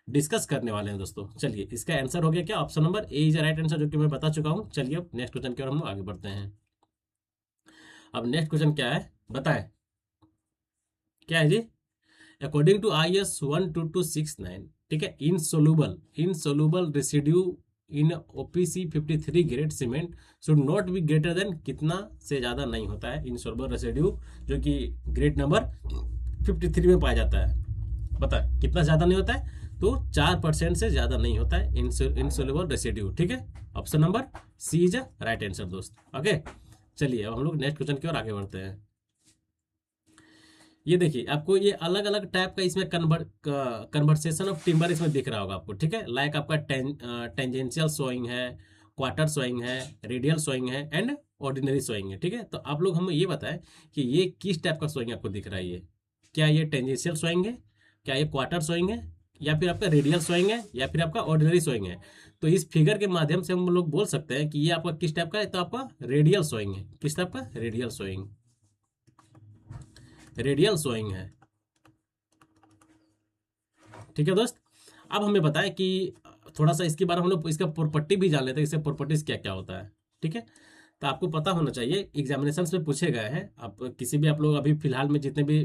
डिस्कस करने वाले हैं दोस्तों। चलिए इसका आंसर हो गया क्या? Option number A is right answer, जो कि मैं बता चुका हूं। चलिए अब नेक्स्ट क्वेश्चन की ओर हम लोग आगे बढ़ते हैं। अब नेक्स्ट क्वेश्चन क्या है बताएं? क्या है जी? अकॉर्डिंग टू IS 12269, ठीक है, insoluble residue in OPC 53 grade cement should not be greater than, कितना से ज़्यादा नहीं होता है इनसोलूबल रेसिड्यू जो कि ग्रेड नंबर 53 में पाया जाता है? बता कितना ज़्यादा नहीं होता है? तो 4% से ज़्यादा नहीं होता है इनसोलूबल रेसिड्यू, ठीक है। Option number C is right answer दोस्त। ओके चलिए अब हम लोग नेक्स्ट क्वेश्चन की ओर आगे बढ़ते हैं। ये देखिए आपको ये अलग अलग टाइप का इसमें कन्वर्सेशन ऑफ टिम्बर इसमें दिख रहा होगा आपको, ठीक है। लाइक आपका टेंजेंशियल सोइंग है, क्वार्टर सोइंग है, रेडियल सोइंग है एंड ऑर्डिनरी सोइंग है, ठीक है। तो आप लोग हमें ये बताएं कि ये किस टाइप का सोइंग आपको दिख रहा है? ये क्या ये टेंजेंशियल सोइंग है, क्या ये क्वार्टर सोइंग है, या फिर आपका रेडियल सोइंग है, या फिर आपका ऑर्डिनरी सोइंग है? तो इस फिगर के माध्यम से हम लोग बोल सकते हैं कि ये आपका किस टाइप का है। तो आपका रेडियल सोइंग है। किस टाइप का? रेडियल सोइंग, रेडियल सोइंग है, ठीक है दोस्त। अब हमें बताएं कि थोड़ा सा इसके बारे में हम लोग इसका प्रॉपर्टी भी जान लेते हैं, इससे प्रॉपर्टीज क्या क्या होता है, ठीक है। तो आपको पता होना चाहिए, एग्जामिनेशन में पूछे गए हैं। आप किसी भी आप लोग अभी फिलहाल में जितने भी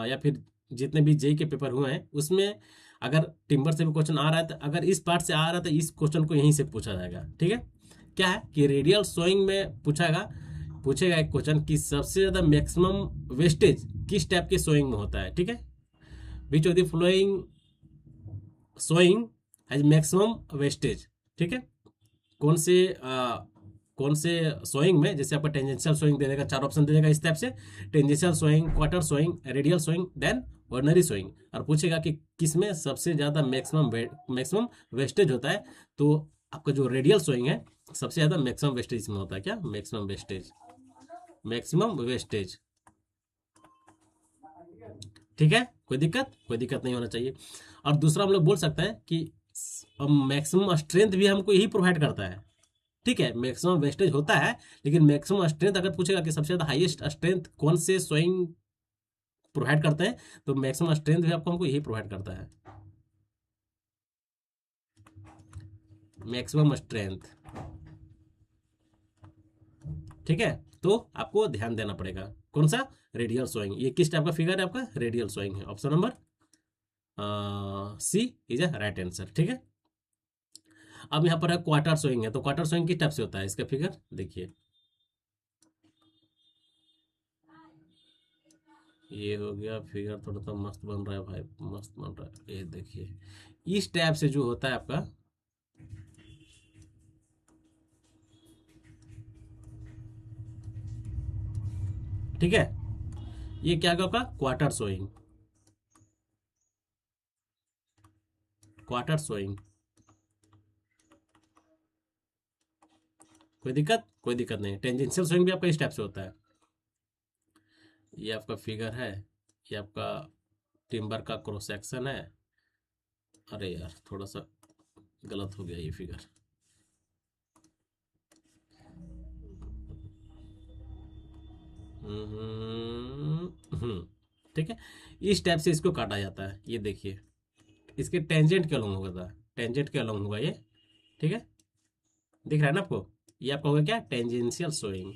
या फिर जितने भी जेई के पेपर हुए हैं उसमें अगर टिम्बर से भी क्वेश्चन आ रहा है, तो अगर इस पार्ट से आ रहा है तो इस क्वेश्चन को यहीं से पूछा जाएगा, ठीक है। क्या है कि रेडियल सोइंग में पूछेगा एक क्वेश्चन कि सबसे ज्यादा मैक्सिमम वेस्टेज किस टाइप के सोइंग में होता है, ठीक है। Which of the following sawing has maximum wastage, ठीक है। कौन से कौन से सोइंग में, जैसे आपका टेंजेंशियल सोइंग दे देगा, 4 ऑप्शन दे देगा इस टाइप से, tangential sawing, quarter sawing, radial sawing, then ordinary sawing, और पूछेगा कि किस में सबसे ज़्यादा मैक्सिमम वेस्टेज होता है। तो आपका जो रेडियल सोइंग है सबसे ज़्यादा मैक्सिमम वेस्टेज में होता है। क्या? मैक्सिमम वेस्टेज, मैक्सिमम वेस्टेज, ठीक है। कोई दिक्कत नहीं होना चाहिए। और दूसरा हम लोग बोल सकते हैं कि मैक्सिमम स्ट्रेंथ भी हमको यही प्रोवाइड करता है, ठीक है। मैक्सिमम वेस्टेज होता है, लेकिन मैक्सिमम स्ट्रेंथ अगर पूछेगा कि सबसे ज़्यादा हाईएस्ट स्ट्रेंथ कौन से सोइंग प्रोवाइड करते हैं, तो मैक्सिमम स्ट्रेंथ भी आपको हमको यही प्रोवाइड करता है, मैक्सिमम स्ट्रेंथ, ठीक है। तो आपको ध्यान देना पड़ेगा कौन सा, रेडियल सोइंग। ये किस टाइप का फिगर है आपका, रेडियल सोइंग है। Option number C is a right answer, ठीक है। अब यहाँ पर है क्वार्टर सोइंग है, तो क्वार्टर सोइंग किस टाइप से होता है, इसका फिगर देखिए, ये हो गया फिगर, थोड़ा सा मस्त बन रहा है भाई, मस्त बन रहा है। ये देखिए इस टाइप से जो होता है आपका, ठीक है, ये क्या होगा, क्वार्टर सोइंग, क्वार्टर सोइंग। कोई दिक्कत नहीं। टेंजेंशियल स्विंग भी आपका इस टाइप से होता है। ये आपका फिगर है, ये आपका टिम्बर का क्रॉस सेक्शन है। अरे यार थोड़ा सा गलत हो गया ये फिगर। ठीक है, इस टाइप से इसको काटा जाता है। ये देखिए इसके टेंजेंट के अलॉन्ग होगा, टेंजेंट के अलॉन्ग होगा ये, ठीक है, दिख रहा है ना आपको। ये आपका होगा क्या, टेंजेंशियल सोइंग,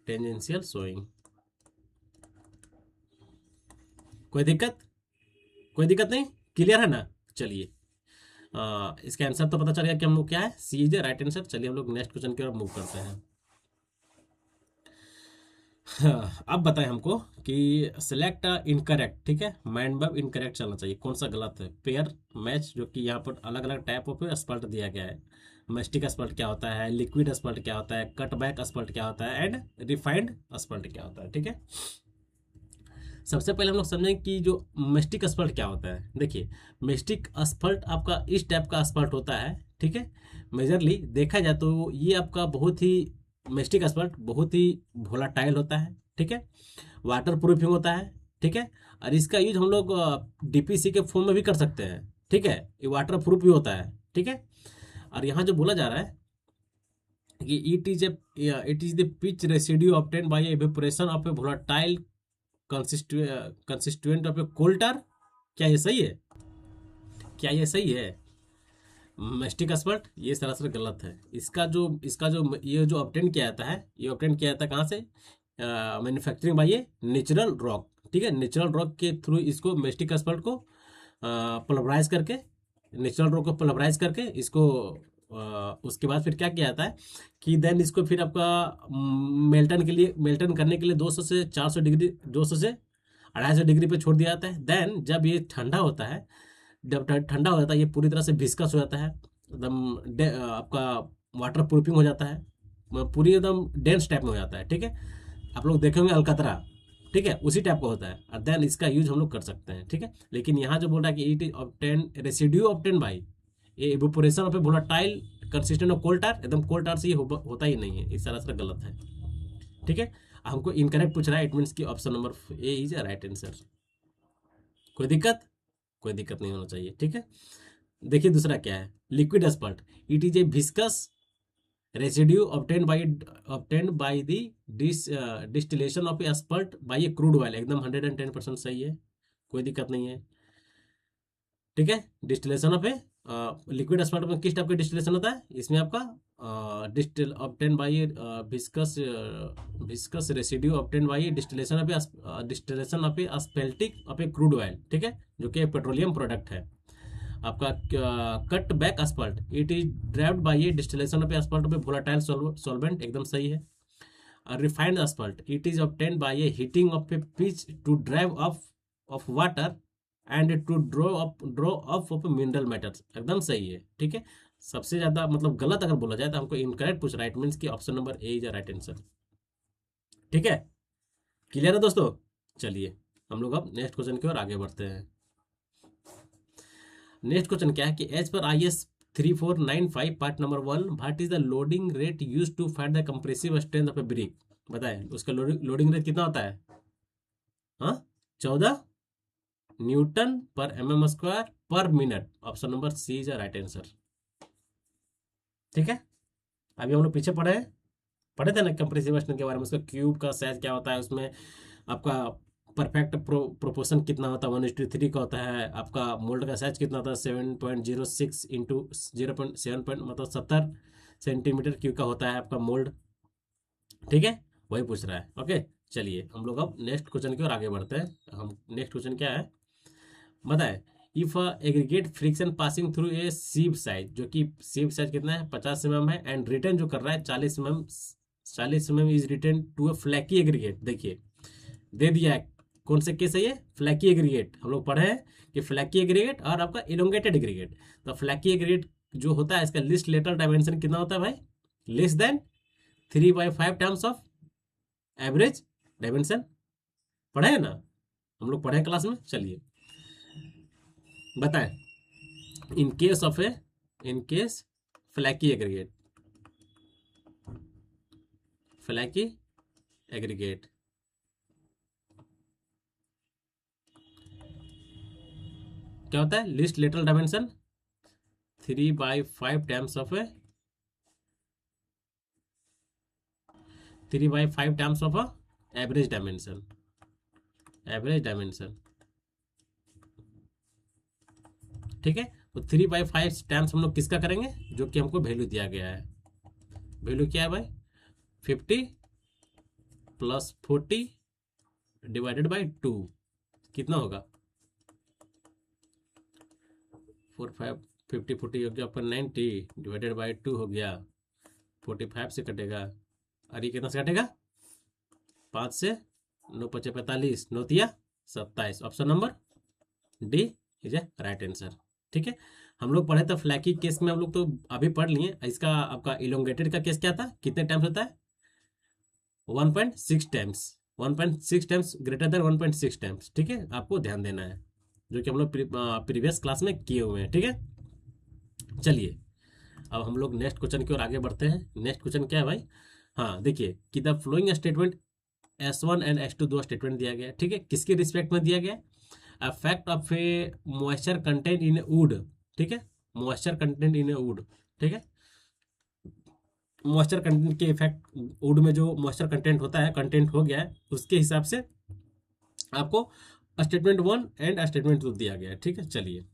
टेंजेंशियल सोइंग। कोई दिक्कत, कोई दिक्कत नहीं, क्लियर है ना। चलिए इसका आंसर तो पता चल गया कि हम लोग क्या है, सी इज राइट आंसर। चलिए हम लोग नेक्स्ट क्वेश्चन की ओर मूव करते हैं। हाँ, अब बताएं हमको कि सिलेक्ट इनकरेक्ट, ठीक है, माइंड मैप इनकरेक्ट चलना चाहिए, कौन सा गलत है। पेयर मैच, जो कि यहाँ पर अलग अलग टाइप ऑफ स्पल्ट दिया गया है। मेस्टिक स्पल्ट क्या होता है, लिक्विड स्पल्ट क्या होता है, कट बैक स्पल्ट क्या होता है, एंड रिफाइंड स्पल्ट क्या होता है, ठीक है। सबसे पहले हम लोग समझें कि जो मेस्टिक स्पल्ट क्या होता है। देखिए मेस्टिक स्पल्ट आपका इस टाइप का स्पल्ट होता है, ठीक है। मेजरली देखा जाए तो ये आपका बहुत ही, मेस्टिक स्पल्ट बहुत ही वोलाटाइल होता है, ठीक है, वाटर प्रूफिंग होता है, ठीक है। और इसका यूज हम लोग डीपीसी के फॉर्म में भी कर सकते हैं, ठीक है, ये वाटर प्रूफ भी होता है, ठीक है। और यहाँ जो बोला जा रहा है कि it is the pitch residue obtain bye evaporation of A volatile consistent of A Coulter. क्या ये सही है, क्या ये सही है। मेस्टिक स्पल्ट ये सरासर गलत है। इसका जो ये जो ऑब्टेन किया जाता है, ये ऑब्टेन किया जाता है कहाँ से, मैन्युफैक्चरिंग बाय ये नेचुरल रॉक, ठीक है। नेचुरल रॉक के थ्रू इसको मेस्टिक स्पल्ट को पल्वराइज करके, नेचुरल रॉक को पल्वराइज करके इसको उसके बाद फिर क्या किया जाता है कि देन इसको फिर आपका मेल्टन करने के लिए 200 से 400 डिग्री, 200 से 250 डिग्री पे छोड़ दिया जाता है। देन जब ये ठंडा होता है, जब ठंडा हो जाता है ये पूरी तरह से विस्कस हो जाता है, एकदम आपका वाटर प्रूफिंग हो जाता है, पूरी एकदम डेंस टाइप में हो जाता है, ठीक है। आप लोग देखेंगे अलकतरा, ठीक है, उसी टाइप का होता है। और देन इसका यूज हम लोग कर सकते हैं, ठीक है। लेकिन यहाँ जो बोल रहा है कि it is obtain residue obtain by ये evaporation of a volatile consistent of coal tar, एकदम कोल टार से ये होता ही नहीं है, इस तरह से गलत है, ठीक है। हमको इनकरेक्ट पूछ रहा है, इट मीन्स की option number A is a right answer. कोई दिक्कत, कोई दिक्कत नहीं होना चाहिए, ठीक है। देखिए दूसरा क्या है, liquid asphalt. It is a viscous residue obtained by the distillation of a spalt by a crude oil, एकदम 110% सही है, कोई दिक्कत नहीं है, ठीक है। Distillation of a liquid asphalt में किस टाइप का डिस्टिलेशन होता है, इसमें आपका distil obtain by viscous viscous residue obtain by distillation of a asphaltic of a crude oil, ठीक है, जो कि पेट्रोलियम प्रोडक्ट है। आपका cut back asphalt, it is derived by a distillation of asphalt of a volatile solvent, एकदम सही है। Refined asphalt, it is obtained by a heating of A pitch to drive off water and to draw off mineral matters, एकदम सही है, ठीक है। सबसे ज्यादा मतलब गलत अगर बोला जाए तो हमको इनकरेक्ट पूछ रहा है, इट मीन्स की option number A is right answer, ठीक है। क्लियर है दोस्तों। चलिए हम लोग अब नेक्स्ट क्वेश्चन की ओर आगे बढ़ते हैं। नेक्स्ट क्वेश्चन क्या है कि as per IS 3495 part number 1, what is the loading rate used to find the compressive strength of a brick. बताएं उसका लोडिंग रेट कितना होता है? हाँ, 14 newton per mm square per minute. Option number C is right answer. ठीक है, अभी हम लोग पीछे पढ़े थे ना कंप्रेसिव स्ट्रेंथ के बारे में, उसका क्यूब का साइज क्या होता है, उसमें आपका परफेक्ट प्रोपोर्शन कितना होता है, 1:3 का होता है, आपका मोल्ड का साइज कितना होता है, 7.06 इंटू 0.7 मतलब 70 सेंटीमीटर क्यूब का होता है आपका मोल्ड। ठीक है, वही पूछ रहा है। ओके, चलिए हम लोग अब नेक्स्ट क्वेश्चन की ओर आगे बढ़ते हैं। हम नेक्स्ट क्वेश्चन क्या है बताए, if aggregate fraction passing through a sieve size, जो कि सीव साइज कितना है 50 mm है, एंड रिटर्न जो कर रहा है 40 mm is return to a flaky aggregate. देखिए दे दिया है, कौन से केस है ये, फ्लैकी एग्रीगेट। हम लोग पढ़े हैं कि फ्लैकी एग्रीगेट और आपका इलोंगेटेड एग्रीगेट। तो फ्लैकी एग्रीगेट जो होता है इसका लिस्ट लेटर डायमेंशन कितना होता है भाई, less than 3/5 times of average dimension. पढ़े हैं ना, हम लोग पढ़े हैं क्लास में। चलिए बताएं, इन केस फ्लैकी एग्रीगेट क्या होता है, list lateral dimension 3/5 times of 3/5 times of average dimension. ठीक है, तो 3/5 टाइम्स हम लोग किसका करेंगे, जो कि हमको वैल्यू दिया गया है। वैल्यू क्या है भाई, 50 + 40 डिवाइडेड बाई 2 कितना होगा, 50 40 हो गया आपका 90 डिवाइडेड बाई 2 हो गया 45 से कटेगा, और ये कितना से कटेगा, 5 से 9 × 5 = 45, 9 × 27। Option number D is a right answer. ठीक है, हम लोग पढ़े थे फ्लैकी केस में, हम लोग तो अभी पढ़ लिए। इसका आपका इलोंगेटेड का केस क्या था, कितने टाइम्स होता है, 1.6 times, 1.6 times greater than 1.6 times. ठीक है, आपको ध्यान देना है, जो कि हम लोग प्रीवियस क्लास में किए हुए हैं। ठीक है, चलिए अब हम लोग नेक्स्ट क्वेश्चन की ओर आगे बढ़ते हैं। नेक्स्ट क्वेश्चन क्या है भाई, हाँ देखिए कि the following statement S1 and S2 दो स्टेटमेंट दिया गया है। ठीक है, किसके रिस्पेक्ट में दिया गया है, affect of a moisture content in would. ठीक है, मॉइस्चर कंटेंट इन वुड। ठीक है, मॉइस्चर कंटेंट के इफेक्ट, वुड में जो मॉइस्चर कंटेंट होता है, कंटेंट हो गया है, उसके हिसाब से आपको स्टेटमेंट 1 एंड स्टेटमेंट 2 दिया गया है। ठीक है, चलिए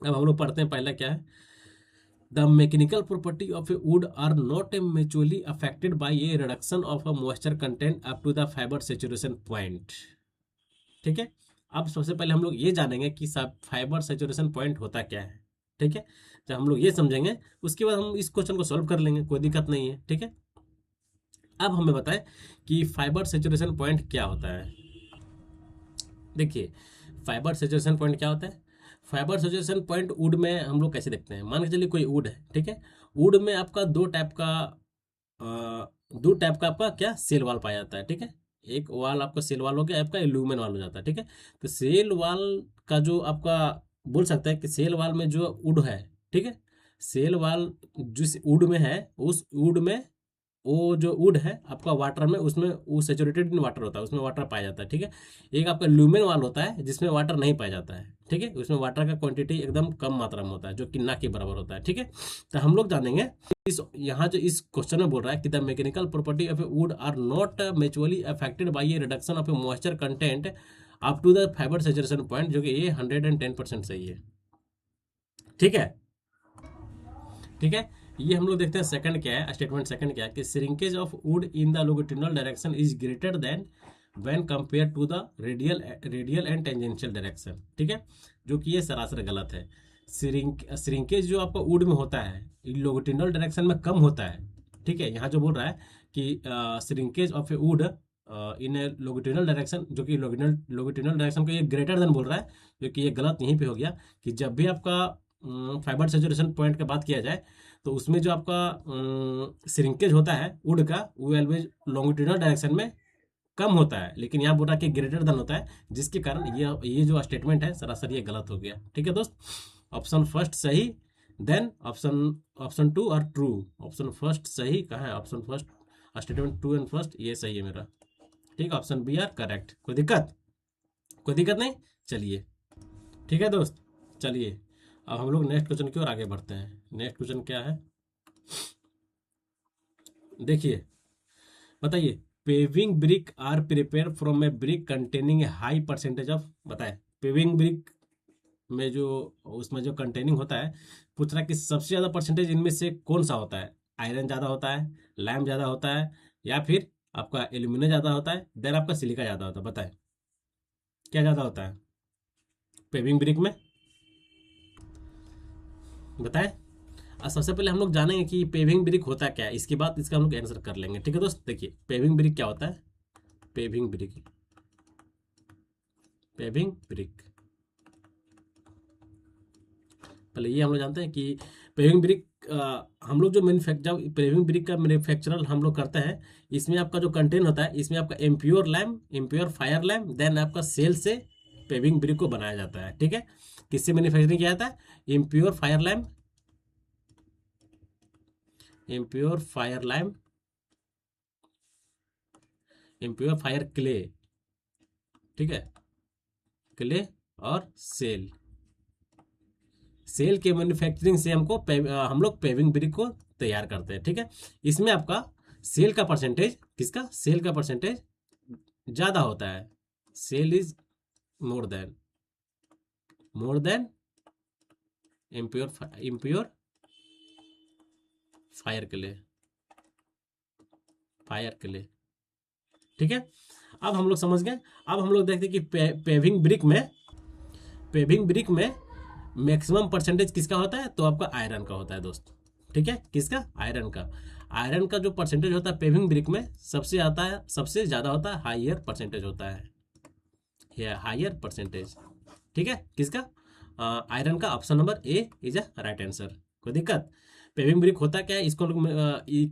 अब हम लोग पढ़ते हैं। पहला क्या है, the mechanical property of a wood are not mutually affected by a reduction of a moisture content up to the fibre saturation point. ठीक है, अब सबसे पहले हम लोग ये जानेंगे कि फाइबर सेचुरेशन पॉइंट होता क्या है। ठीक है, जब हम लोग ये समझेंगे उसके बाद हम इस क्वेश्चन को सॉल्व कर लेंगे, कोई दिक्कत नहीं है। ठीक है, अब हमें बताएं कि फाइबर सेचुरेशन पॉइंट क्या होता है। देखिए फाइबर सेचुरेशन पॉइंट क्या होता है, फाइबर सेचुरेशन पॉइंट वुड में हम लोग कैसे देखते हैं, मान के चलिए कोई वुड है। ठीक है, वुड में आपका दो टाइप का आपका क्या सेल वाल पाया जाता है। ठीक है, एक वाल आपका सेल वाल हो गया, आपका ल्यूमेन वाल हो जाता है। ठीक है, तो सेल वाल का जो आपका बोल सकता है कि सेल वाल में जो वुड है, ठीक है, सेल वाल जिस वुड में है, उस वुड में वो जो वुड है आपका वाटर में, उसमें वो सेचुरेटेड इन वाटर होता है, उसमें वाटर पाया जाता है। ठीक है, एक आपका ल्यूमेन वाल होता है जिसमें वाटर नहीं पाया जाता है। ठीक है, उसमें वाटर का क्वांटिटी एकदम कम मात्रा में होता है, जो कि ना के बराबर होता है। ठीक है, तो हम लोग जानेंगे इस यहाँ जो इस क्वेश्चन में बोल रहा है कि the mechanical property of a wood are not mutually affected by a reduction of a moisture content up to the fibre saturation point, जो कि ये 110% सही है। ठीक है, ठीक है, ये हम लोग देखते हैं सेकंड क्या है, स्टेटमेंट सेकंड क्या है कि shrinkage of wood in the longitudinal direction is greater than when compare to the radial and tangential direction. ठीक है, जो कि ये सरासर गलत है। श्रिंकेज जो आपका वुड में होता है लॉन्गिट्यूडिनल डायरेक्शन में कम होता है। ठीक है, यहाँ जो बोल रहा है कि shrinkage of a would in A longitudinal direction, जो कि लॉन्गिट्यूडिनल डायरेक्शन को ये ग्रेटर देन बोल रहा है, जो कि ये गलत यहीं पे हो गया कि जब भी आपका फाइबर सेचुरेशन पॉइंट का बात किया जाए तो उसमें जो आपका श्रिंकेज होता है वुड का, वो ऑलवेज लॉन्गिट्यूडिनल डायरेक्शन में कम होता है, लेकिन यहाँ बोल रहा है कि ग्रेटर देन होता है, जिसके कारण ये जो स्टेटमेंट है सरासर ये गलत हो गया। ठीक है दोस्त, ऑप्शन फर्स्ट सही, देन ऑप्शन 2 और ट्रू। ऑप्शन फर्स्ट सही कहाँ है, option first statement true and first ये सही है मेरा। ठीक, ऑप्शन बी आर करेक्ट। कोई दिक्कत? कोई दिक्कत नहीं। चलिए ठीक है दोस्त, चलिए अब हम लोग नेक्स्ट क्वेश्चन की ओर आगे बढ़ते हैं। नेक्स्ट क्वेश्चन क्या है देखिए, बताइए। Paving brick are prepare from a brick containing a high percentage of, बताए पेविंग ब्रिक में जो उसमें जो कंटेनिंग होता है, पूछ रहा है कि सबसे ज़्यादा परसेंटेज इनमें से कौन सा होता है। आयरन ज़्यादा होता है, लैम ज़्यादा होता है, या फिर आपका एल्यूमिनियम ज़्यादा होता है, देन आपका सिलिका ज़्यादा होता है। बताए क्या ज़्यादा होता है पेविंग ब्रिक में, बताएं। और सबसे पहले हम लोग जानेंगे कि पेविंग ब्रिक होता क्या है, इसके बाद इसका हम लोग आंसर कर लेंगे। ठीक है दोस्त, देखिए पेविंग ब्रिक क्या होता है। पेविंग ब्रिक, पेविंग ब्रिक, पहले ये हम लोग जानते हैं कि पेविंग ब्रिक हम लोग जो जब पेविंग ब्रिक का मैन्युफैक्चरल हम लोग करते हैं, इसमें आपका जो कंटेंट होता है, इसमें आपका impure lam, impure fire lam, then आपका सेल से पेविंग ब्रिक को बनाया जाता है। ठीक है, किससे मैन्युफैक्चरिंग किया जाता है? Impure fire lam, impure fire lam, impure fire clay, ठीक है, क्ले और सेल, सेल के मैन्युफैक्चरिंग से हम लोग पेविंग ब्रिक को तैयार करते हैं। ठीक है, इसमें आपका सेल का परसेंटेज, किसका? सेल का परसेंटेज ज़्यादा होता है। Shale is more than impure fire clay, fire clay. ठीक है, अब हम लोग समझ गए। अब हम लोग देखते हैं कि पेविंग ब्रिक में मैक्सिमम परसेंटेज किसका होता है? तो आपका आयरन का होता है दोस्त। ठीक है, किसका? आयरन का। आयरन का जो परसेंटेज होता है पेविंग ब्रिक में सबसे ज़्यादा होता है, हाईयर परसेंटेज होता है, हाईयर परसेंटेज। ठीक है, किसका? आयरन का। Option number A is a right answer. कोई दिक्कत? पेविंग ब्रिक होता क्या है, इसको लोग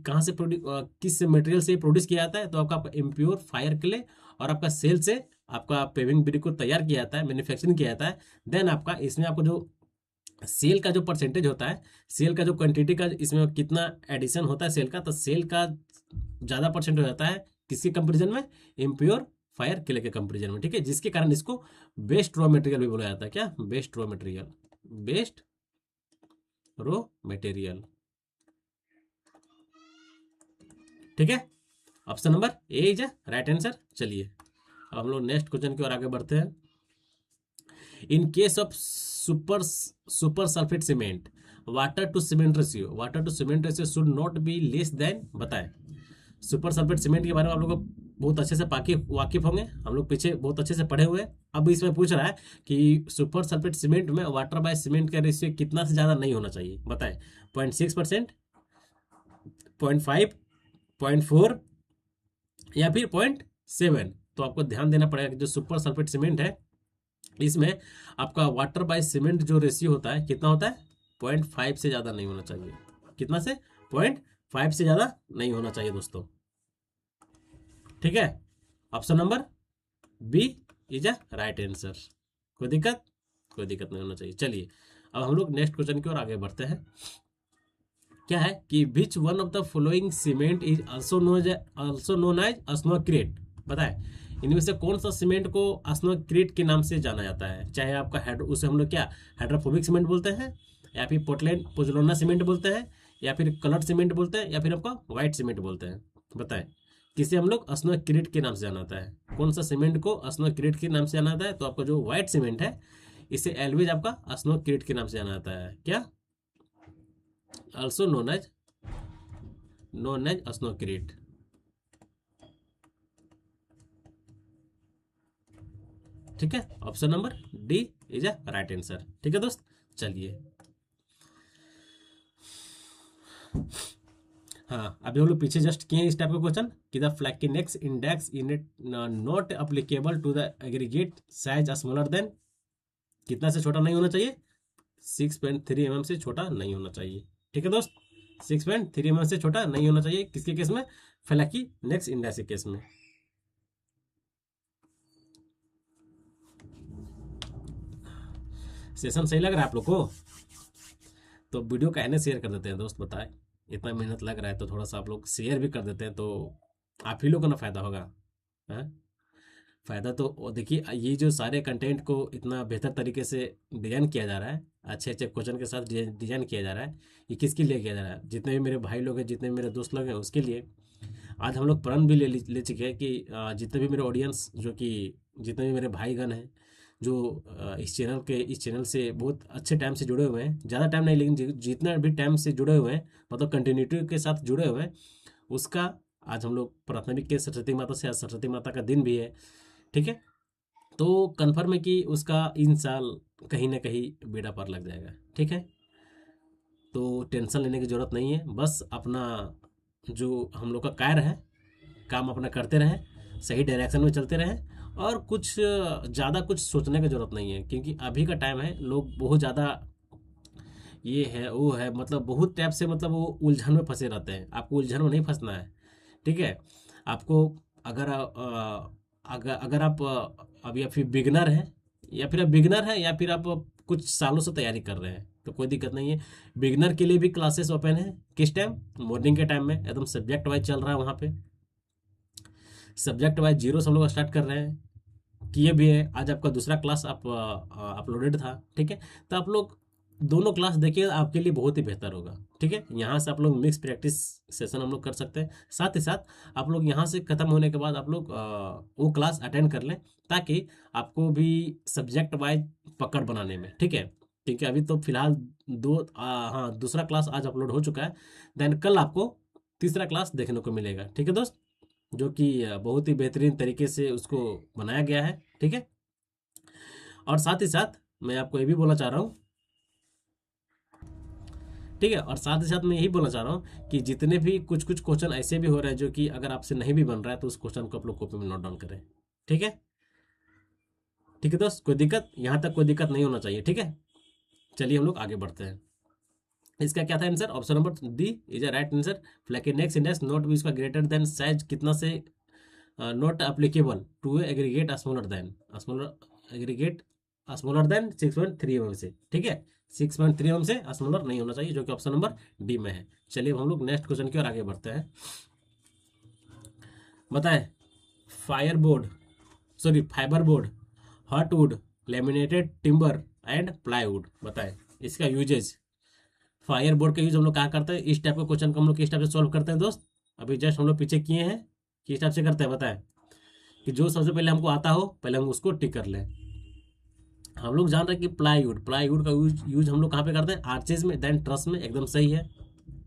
कहाँ से किस मटेरियल से प्रोड्यूस किया जाता है? तो आपका इम्प्योर फायर क्ले और आपका सेल से आपका पेविंग ब्रिक को तैयार किया जाता है, मैन्युफैक्चरिंग किया जाता है। देन आपका इसमें आपको जो सेल का जो परसेंटेज होता है, सेल का जो क्वांटिटी का इसमें कितना एडिशन होता है सेल का, तो सेल का ज़्यादा परसेंट हो जाता है किसके कंपेरिजन में? इम्प्योर फायर क्ले के कंपेरिजन में। ठीक है, जिसके कारण इसको बेस्ट रॉ मटेरियल भी बोला जाता है। क्या? Best raw material, best raw material. ठीक है, option number A is right answer. चलिए अब हम लोग नेक्स्ट क्वेश्चन की ओर आगे बढ़ते हैं। In case of super sulphate cement, water to cement ratio should not be less than, बताएं। सुपर सल्फेट सीमेंट के बारे में आप लोग को बहुत अच्छे से वाकिफ होंगे, हम लोग पीछे बहुत अच्छे से पढ़े हुए हैं। अब इसमें पूछ रहा है कि सुपर सल्फेट सीमेंट में वाटर बाय सीमेंट का रेशियो कितना से ज़्यादा नहीं होना चाहिए, बताएं। 0.6%, 0.5, 0.4 या फिर 0.7। तो आपको ध्यान देना पड़ेगा कि जो सुपर सल्फेट सीमेंट है, इसमें आपका वाटर बाय सीमेंट जो रेशियो होता है कितना होता है? 0.5 से ज़्यादा नहीं होना चाहिए। कितना से? 0.5 से ज़्यादा नहीं होना चाहिए दोस्तों। ठीक है, option number B is a right answer. कोई दिक्कत? कोई दिक्कत नहीं होना चाहिए। चलिए अब हम लोग नेक्स्ट क्वेश्चन की ओर आगे बढ़ते हैं। क्या है कि which one of the following cement is also known as snowcrete, बताए। इनमें से कौन सा सीमेंट को अस्नोक्रेट के नाम से जाना जाता है? चाहे आपका उसे हम लोग क्या हाइड्रोफोबिक सीमेंट बोलते हैं, या फिर पोर्टलैंड पोजोलाना सीमेंट बोलते हैं, या फिर कलर्ड सीमेंट बोलते हैं, या फिर आपका व्हाइट सीमेंट बोलते हैं। बताएं किसे हम लोग अस्नोक्रेट के नाम से जाना जाता है? कौन सा सीमेंट को अस्नोक्रेट के नाम से जाना जाता है? तो आपका जो व्हाइट सीमेंट है, इसे एलवेज आपका अस्नोक्रेट के नाम से जाना जाता है। क्या? also known as अस्नोक्रेट। ठीक है, option number D is a right answer. ठीक है दोस्त, चलिए हाँ अभी हम लोग पीछे जस्ट किए इस टाइप का क्वेश्चन कि the flakiness index in it not applicable to the aggregate size smaller than, कितना से छोटा नहीं होना चाहिए? 6.3 mm से छोटा नहीं होना चाहिए। ठीक है दोस्त, 6.3 mm से छोटा नहीं होना चाहिए। किसके केस में? फ्लैकिनेक्स इंडेक्स के केस में। सेशन सही लग रहा है आप लोग को? तो वीडियो का एन शेयर कर देते हैं दोस्त, बताएं। इतना मेहनत लग रहा है तो थोड़ा सा आप लोग शेयर भी कर देते हैं तो आप ही लोग का ना फायदा होगा। हाँ, फायदा तो देखिए, ये जो सारे कंटेंट को इतना बेहतर तरीके से डिजाइन किया जा रहा है, अच्छे अच्छे क्वेश्चन के साथ डिजाइन किया जा रहा है, ये किसके लिए किया जा रहा है? जितने भी मेरे भाई लोग हैं, जितने भी मेरे दोस्त लोग हैं, उसके लिए। आज हम लोग प्रण भी ले चुके हैं कि जितने भी मेरे ऑडियंस, जो कि जितने भी मेरे भाईगण हैं, जो इस चैनल से बहुत अच्छे टाइम से जुड़े हुए हैं, ज़्यादा टाइम नहीं लेकिन जितना भी टाइम से जुड़े हुए हैं, मतलब कंटिन्यूटी के साथ जुड़े हुए हैं, उसका आज हम लोग प्रार्थना भी किए सरस्वती माता से। आज सरस्वती माता का दिन भी है, ठीक है। तो कन्फर्म है कि उसका इन साल कहीं ना कहीं बेड़ा पार लग जाएगा, ठीक है। तो टेंशन लेने की ज़रूरत नहीं है, बस अपना जो हम लोग का कार्य है, काम अपना करते रहें, सही डायरेक्शन में चलते रहें, और कुछ ज़्यादा कुछ सोचने की ज़रूरत नहीं है, क्योंकि अभी का टाइम है, लोग बहुत ज़्यादा ये है वो है, मतलब बहुत टाइप से, मतलब वो उलझन में फंसे रहते हैं। आपको उलझन में नहीं फंसना है, ठीक है। आपको अगर अगर आप अभी या फिर बिगनर हैं, या फिर आप कुछ सालों से तैयारी कर रहे हैं, तो कोई दिक्कत नहीं है। बिगनर के लिए भी क्लासेस ओपन है। किस टाइम? मॉर्निंग के टाइम में, एकदम सब्जेक्ट वाइज चल रहा है वहाँ पे। सब्जेक्ट वाइज जीरो से हम लोग स्टार्ट कर रहे हैं, किए भी है। आज आपका दूसरा क्लास आप अपलोडेड था, ठीक है। तो आप लोग दोनों क्लास देखिए, आपके लिए बहुत ही बेहतर होगा, ठीक है। यहाँ से आप लोग मिक्स प्रैक्टिस सेशन हम लोग कर सकते हैं। साथ ही साथ आप लोग यहाँ से ख़त्म होने के बाद आप लोग वो क्लास अटेंड कर लें, ताकि आपको भी सब्जेक्ट वाइज पकड़ बनाने में, ठीक है। क्योंकि अभी तो फिलहाल हाँ, दूसरा क्लास आज अपलोड हो चुका है। देन कल आपको तीसरा क्लास देखने को मिलेगा, ठीक है दोस्त, जो कि बहुत ही बेहतरीन तरीके से उसको बनाया गया है, ठीक है। और साथ ही साथ मैं आपको ये भी बोलना चाह रहा हूँ, ठीक है, और साथ ही साथ मैं यही बोलना चाह रहा हूँ कि जितने भी कुछ कुछ क्वेश्चन ऐसे भी हो रहे हैं जो कि अगर आपसे नहीं भी बन रहा है, तो उस क्वेश्चन को आप लोग कॉपी में नोट डाउन करें, ठीक है। ठीक है दोस्त, कोई दिक्कत, यहाँ तक कोई दिक्कत नहीं होना चाहिए, ठीक है। चलिए हम लोग आगे बढ़ते हैं। इसका क्या था answer? Option number D is a right answer. Flakiness index not भी इसका ग्रेटर देन साइज कितना से not applicable to aggregate smaller aggregate smaller than 6.3 mm से, ठीक है। 6.3 mm से स्मॉलर नहीं होना चाहिए, जो कि ऑप्शन नंबर डी में है। चलिए हम लोग नेक्स्ट क्वेश्चन की ओर आगे बढ़ते हैं। बताएं, fire board fibre board, hardwood, laminated timber and plywood. बताएं इसका यूजेज। फायर बोर्ड का यूज हम लोग कहाँ करते हैं? इस टाइप का क्वेश्चन को हम लोग किस टाइप से सॉल्व करते हैं दोस्त? अभी जस्ट हम लोग पीछे किए हैं, किस टाइप से करते हैं बताएं। कि जो सबसे पहले हमको आता हो, पहले हम उसको टिक कर लें। हम लोग जान रहे हैं कि प्लाईवुड का यूज हम लोग कहाँ पे करते हैं? आर्चेज में, देन ट्रस में, एकदम सही है,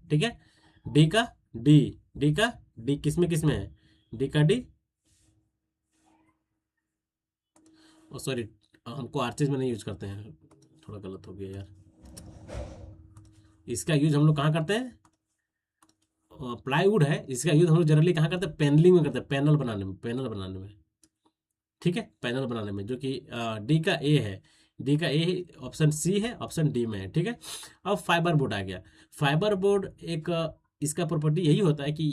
ठीक है। डी का डी डी का डी किस में है? डी का डी, ओ सॉरी, हमको आर्चेज में नहीं यूज करते हैं, थोड़ा गलत हो गया यार। इसका यूज हम लोग कहाँ करते हैं? प्लाईवुड है, इसका यूज हम लोग जनरली कहाँ करते हैं? पैनलिंग में करते हैं, पैनल बनाने में, ठीक है, पैनल बनाने में, जो कि डी का ए है। डी का ए ऑप्शन सी है, ऑप्शन डी में है, ठीक है। अब फाइबर बोर्ड आ गया। फाइबर बोर्ड एक इसका प्रॉपर्टी यही होता है कि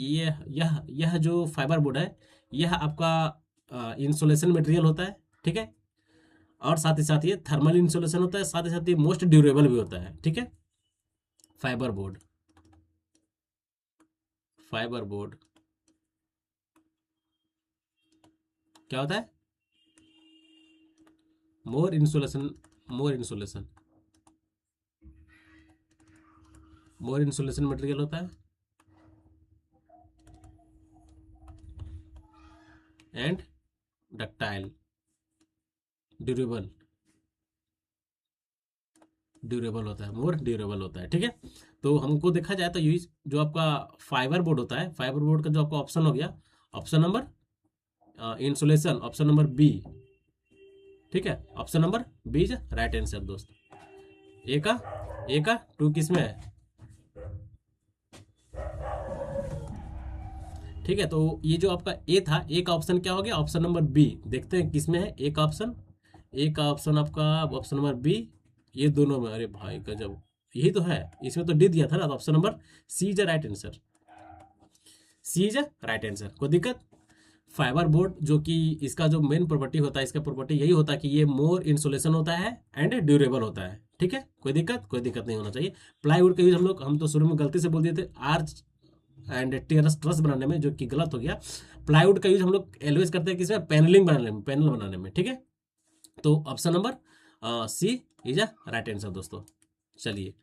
यह जो फाइबर बोर्ड है, यह आपका इंसुलेशन मटेरियल होता है, ठीक है। और साथ ही साथ ये थर्मल इंसुलेशन होता है, साथ ही साथ ये मोस्ट ड्यूरेबल भी होता है, ठीक है। फाइबर बोर्ड, फाइबर बोर्ड क्या होता है? मोर इंसुलेशन, मोर इंसुलेशन, मोर इंसुलेशन मटेरियल होता है, एंड डक्टाइल, ड्यूरेबल, ड्यूरेबल होता है, मोर ड्यूरेबल होता है, ठीक है। तो हमको देखा जाए तो यूज जो आपका फाइबर बोर्ड होता है, फाइबर बोर्ड का जो आपका ऑप्शन हो गया, option number insulation, option number B, ठीक है। Option number B is right answer दोस्त। ए का टू किस में है? ठीक है, तो ये जो आपका ए था, ए का ऑप्शन क्या हो गया? Option number B. देखते हैं किस में है ए का ऑप्शन। ए का ऑप्शन आपका ऑप्शन नंबर बी, ये दोनों में। अरे भाई गजब, यही तो है, इसमें तो डी दिया था ना, तो option number C is right answer. C is right answer, कोई दिक्कत? फाइबर बोर्ड, जो कि इसका जो मेन प्रॉपर्टी होता है, इसका प्रॉपर्टी यही होता है कि ये मोर इंसुलेशन होता है एंड ड्यूरेबल होता है। ठीक है, कोई दिक्कत नहीं होना चाहिए। प्लाईवुड का यूज हम तो शुरू में गलती से बोल दिए थे आर्च एंड टेरेस ट्रस बनाने में, जो कि गलत हो गया। प्लाईवुड का यूज हम लोग एलवेज करते हैं किसमें, पैनलिंग बनाने में, पैनल बनाने में। ठीक है, तो option number C is a right answer दोस्तों। चलिए,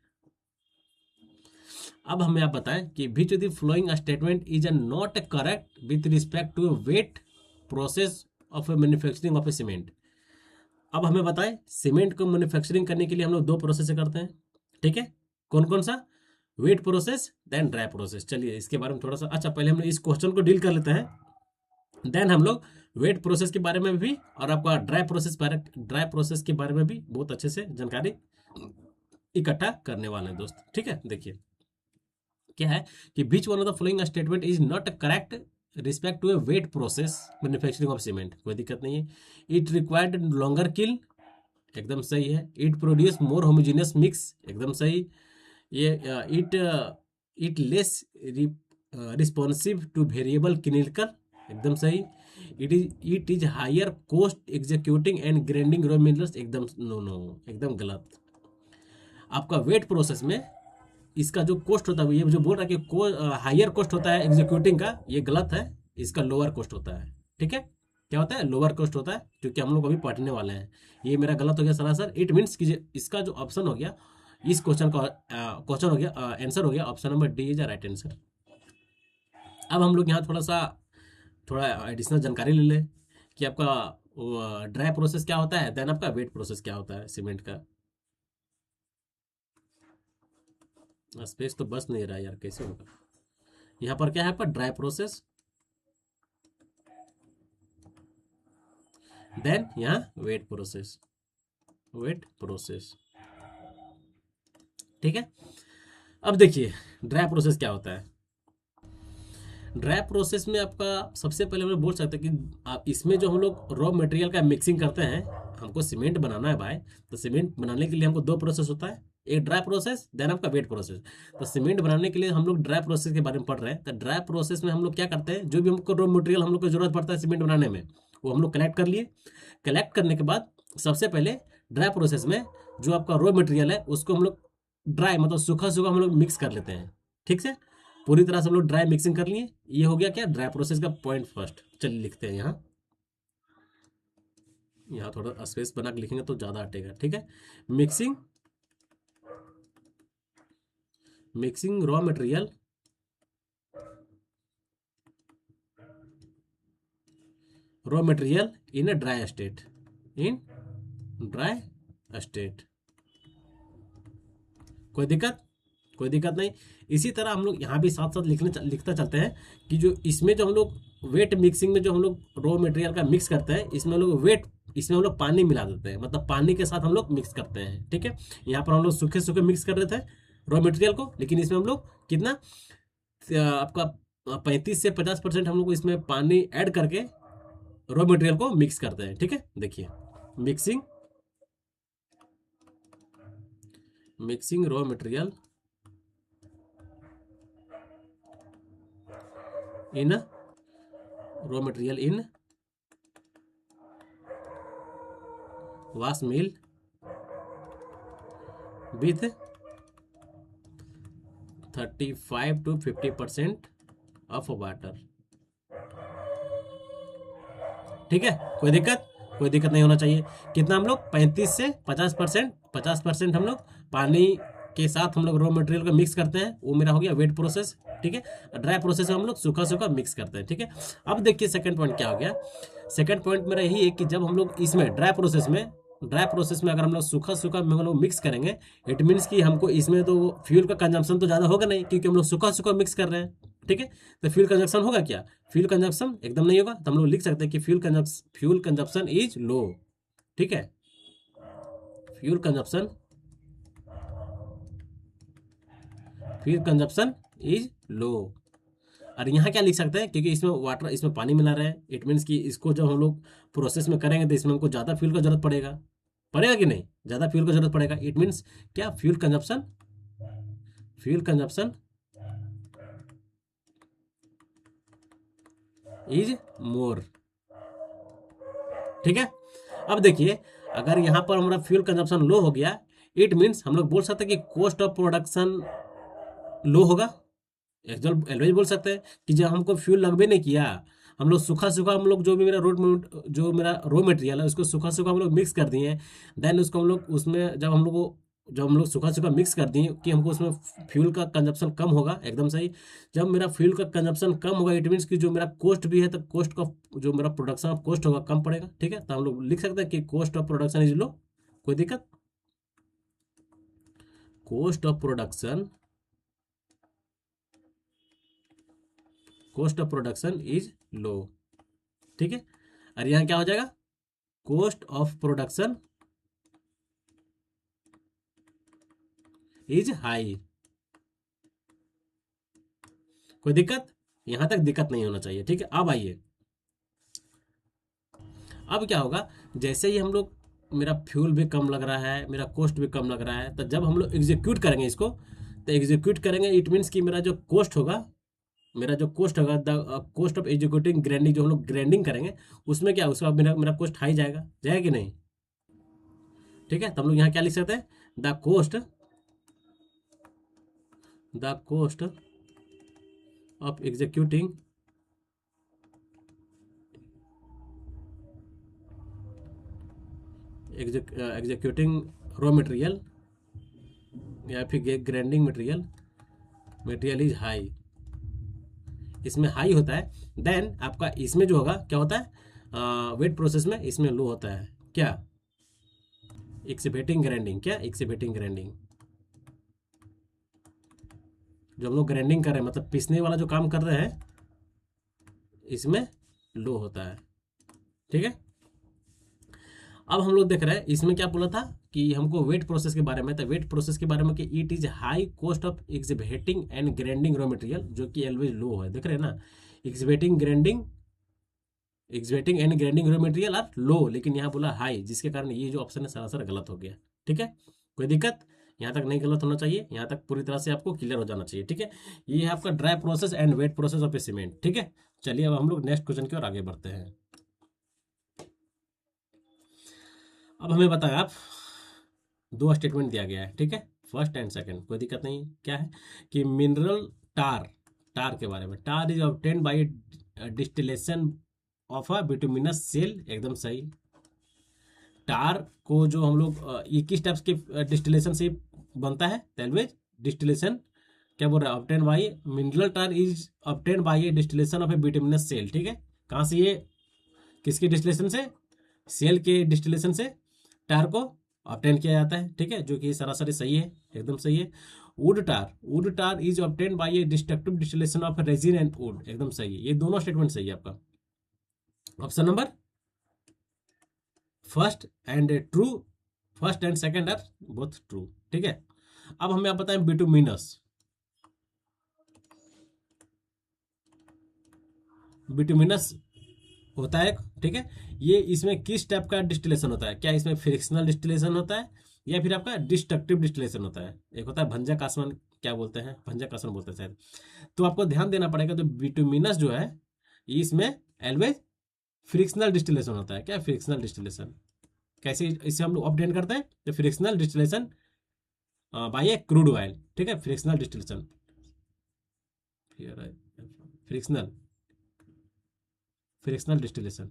अब हमें आप बताएं कि which of the following statement is not correct with respect to wet process of manufacturing of a cement. अब हमें बताएं, सीमेंट को मैन्युफैक्चरिंग करने के लिए हम लोग दो प्रोसेस करते हैं। ठीक है, कौन कौन सा, wet process than dry process. चलिए इसके बारे में थोड़ा सा, अच्छा पहले हम लोग इस क्वेश्चन को डील कर लेते हैं, देन हम लोग वेट प्रोसेस के बारे में भी और आपका ड्राई प्रोसेस के बारे में भी बहुत अच्छे से जानकारी इकट्ठा करने वाले हैं दोस्त। ठीक है, देखिए क्या है कि which one of the following statement is not correct respect to a wet process manufacturing of cement. कोई दिक्कत नहीं है। इट रिक्वायर्ड लॉन्गर किल, एकदम सही है। It produce more homogeneous mix, एकदम सही। ये it less responsive to variable clinical, एकदम सही। It is higher cost executing and grinding raw minerals, एकदम नो, एकदम गलत। आपका वेट प्रोसेस में इसका जो कॉस्ट होता है, ये जो बोल रहा है कि हायर कॉस्ट होता है एग्जीक्यूटिंग का, ये गलत है। इसका लोअर कॉस्ट होता है। ठीक है, क्या होता है, लोअर कॉस्ट होता है, क्योंकि हम लोग अभी पढ़ने वाले हैं। ये मेरा गलत हो गया सरासर। इट मीन्स कि इसका जो ऑप्शन हो गया, इस क्वेश्चन का क्वेश्चन हो गया, आंसर हो गया option number D is the right answer. अब हम लोग यहाँ थोड़ा एडिशनल जानकारी ले लें कि आपका ड्राई प्रोसेस क्या होता है, देन आपका वेट प्रोसेस क्या होता है सीमेंट का। स्पेस तो बस नहीं रहा यार, कैसे होगा। यहाँ पर क्या है आपका ड्राई प्रोसेस, देन यहाँ वेट प्रोसेस, ठीक है। अब देखिए ड्राई प्रोसेस क्या होता है। ड्राई प्रोसेस में आपका सबसे पहले हम लोग बोल सकते हैं कि आप इसमें जो हम लोग रॉ मटेरियल का मिक्सिंग करते हैं, हमको सीमेंट बनाना है भाई, तो सीमेंट बनाने के लिए हमको दो प्रोसेस होता है, एक ड्राई प्रोसेस देन आपका वेट प्रोसेस। तो सीमेंट बनाने के लिए हम लोग ड्राई प्रोसेस के बारे में पढ़ रहे हैं। तो ड्राई प्रोसेस में हम लोग क्या करते हैं, जो भी हमको रॉ मटेरियल हम लोग को जरूरत पड़ता है सीमेंट बनाने में, वो हम लोग कलेक्ट कर लिए। कलेक्ट करने के बाद सबसे पहले ड्राई प्रोसेस में जो आपका रॉ मटेरियल है उसको हम लोग ड्राई मतलब सूखा हम लोग मिक्स कर लेते हैं। ठीक से पूरी तरह से हम लोग ड्राई मिक्सिंग कर लिए। ये हो गया क्या, ड्राई प्रोसेस का पॉइंट फर्स्ट। चलिए लिखते हैं यहाँ थोड़ा स्पेस बना के लिखेंगे तो ज़्यादा हटेगा। ठीक है, mixing raw material in a dry state. कोई दिक्कत नहीं। इसी तरह हम लोग यहाँ भी साथ साथ लिखता चलते हैं कि जो इसमें जो हम लोग वेट मिक्सिंग में जो हम लोग रॉ मटेरियल का मिक्स करते हैं, इसमें हम लोग पानी मिला देते हैं, मतलब पानी के साथ हम लोग मिक्स करते हैं। ठीक है, यहाँ पर हम लोग सूखे मिक्स कर रहे थे रॉ मटेरियल को, लेकिन इसमें हम लोग कितना आपका 35 से 50% हम लोग इसमें पानी ऐड करके रॉ मटेरियल को मिक्स करते हैं। ठीक है, देखिए mixing raw material in wash mill with 35 to 50% of water. ठीक है, कोई दिक्कत नहीं होना चाहिए। कितना हम लोग 35 से 50% हम लोग पानी के साथ हम लोग रॉ मटेरियल को मिक्स करते हैं, वो मेरा हो गया वेट प्रोसेस। ठीक है, ड्राई प्रोसेस में हम लोग सूखा मिक्स करते हैं। ठीक है, अब देखिए सेकंड पॉइंट क्या हो गया। सेकंड पॉइंट मेरा यही है कि जब हम लोग इसमें ड्राई प्रोसेस में अगर हम लोग सूखा में हम लोग मिक्स करेंगे, इट मीन्स कि हमको इसमें तो फ्यूल का कंजम्पशन तो ज़्यादा होगा नहीं, क्योंकि हम लोग सूखा मिक्स कर रहे हैं। ठीक है, तो फ्यूल कंजम्पशन होगा क्या, फ्यूल कंजम्पशन एकदम नहीं होगा। तो हम लोग लिख सकते हैं कि फ्यूल कंजम्पशन इज लो। ठीक है, फ्यूल कंजम्पशन इज लो। और यहाँ क्या लिख सकते हैं, क्योंकि इसमें पानी मिला रहे हैं, इट मीन्स कि इसको जब हम लोग प्रोसेस में करेंगे तो इसमें हमको ज़्यादा फ्यूल का जरूरत पड़ेगा कि नहीं, ज़्यादा फ्यूल का जरूरत पड़ेगा। इट मीन्स क्या, फ्यूल कंजप्शन इज मोर। ठीक है, अब देखिए अगर यहाँ पर हमारा फ्यूल कंजप्शन लो हो गया, इट मीन्स हम लोग बोल सकते हैं कि कॉस्ट ऑफ प्रोडक्शन लो होगा। एक्चुअल एलवेज बोल सकते हैं कि जब हमको फ्यूल लगभे नहीं किया, हम लोग सूखा सूखा हम लोग जो भी मेरा जो मेरा रॉ मटेरियल है उसको सूखा सूखा हम लोग मिक्स कर दिए हैं, देन उसको हम लोग उसमें जब हम लोग सूखा सूखा मिक्स कर दिए कि हमको उसमें फ्यूल का कंजप्शन कम होगा, एकदम सही। जब मेरा फ्यूल का कंजप्शन कम होगा इट मीन्स कि जो मेरा कॉस्ट भी है तो कॉस्ट का जो मेरा प्रोडक्शन ऑफ कॉस्ट होगा कम पड़ेगा। ठीक है, तो हम लोग लिख सकते हैं कि cost of production is low. कोई दिक्कत? Cost of production, cost of production is low. ठीक है, और यहाँ क्या हो जाएगा? Cost of production is high. कोई दिक्कत? यहां तक दिक्कत नहीं होना चाहिए। ठीक है, अब आइए, अब क्या होगा, जैसे ही हम लोग मेरा फ्यूल भी कम लग रहा है, मेरा कॉस्ट भी कम लग रहा है, तो जब हम लोग एग्जीक्यूट करेंगे इसको, तो एग्जीक्यूट करेंगे इट मीन्स कि मेरा जो कॉस्ट होगा, the cost of executing grinding, जो हम लोग ग्राइंडिंग करेंगे उसमें क्या उसका मेरा मेरा कॉस्ट हाई जाएगा, जाएगा कि नहीं? ठीक है, तो हम लोग यहाँ क्या लिख सकते हैं? The cost of executing raw material या फिर ग्राइंडिंग मटेरियल इज हाई। इसमें हाई होता है, देन आपका इसमें जो होगा क्या होता है, वेट प्रोसेस में इसमें लो होता है। क्या? एक्सीवेटिंग ग्राइंडिंग। क्या? एक्सीवेटिंग ग्राइंडिंग। जो हम लोग ग्राइंडिंग कर रहे हैं मतलब पीसने वाला जो काम कर रहे हैं इसमें लो होता है। ठीक है, अब हम लोग देख रहे हैं इसमें क्या बोला था कि हमको वेट प्रोसेस के बारे में, तो वेट प्रोसेस के बारे में कि it is high cost of excavating and grinding raw material, जो कि ऑलवेज लो है। देख रहे हैं ना, excavating and grinding raw material are low, लेकिन यहाँ बोला हाई, जिसके कारण ये जो ऑप्शन है सरासर गलत हो गया। ठीक है, कोई दिक्कत? यहाँ तक नहीं गलत होना चाहिए, यहाँ तक पूरी तरह से आपको क्लियर हो जाना चाहिए। ठीक है, ये है आपका dry process and wet process of a cement. ठीक है, चलिए अब हम लोग नेक्स्ट क्वेश्चन की ओर आगे बढ़ते हैं। अब हमें बताएं आप, दो स्टेटमेंट दिया गया है। ठीक है, फर्स्ट एंड सेकंड, कोई दिक्कत नहीं। क्या है कि मिनरल टार, टार के बारे में, tar is obtained by distillation of a bituminous shale, एकदम सही। टार को जो हम लोग ये किस टाइप के डिस्टिलेशन से बनता है? ऑलवेज डिस्टिलेशन, क्या बोल रहा है, obtain by mineral tar is obtain by distillation of a bituminous shale. ठीक है, कहाँ से? ये किसके डिस्टिलेशन से? सेल के डिस्टिलेशन से टार को ऑब्टेन किया जाता है। ठीक है, जो कि सरासरी सही है, एकदम सही है। Wood tar is obtain by a destructive distillation of resin and wood, एकदम सही है। ये दोनों स्टेटमेंट सही है आपका। Option number first and true, first and second are both true. ठीक है, अब हमें आप बताएं बिटुमिनस, बिटुमिनस होता है। ठीक है, ये इसमें किस टाइप का डिस्टिलेशन होता है? क्या इसमें फ्रिक्शनल डिस्टिलेशन होता है या फिर आपका डिस्ट्रक्टिव डिस्टिलेशन होता है? एक होता है भंजक आसवन, क्या बोलते हैं, भंजक आसवन बोलते हैं शायद। तो आपको ध्यान देना पड़ेगा, तो बिटुमिनस जो है इसमें एलवेज फ्रिक्शनल डिस्टिलेशन होता है। क्या? Fractional distillation. कैसे इसे हम लोग ऑब्टेन करते हैं? तो fractional distillation by a crude oil. ठीक है, fractional distillation, fractional fractional distillation.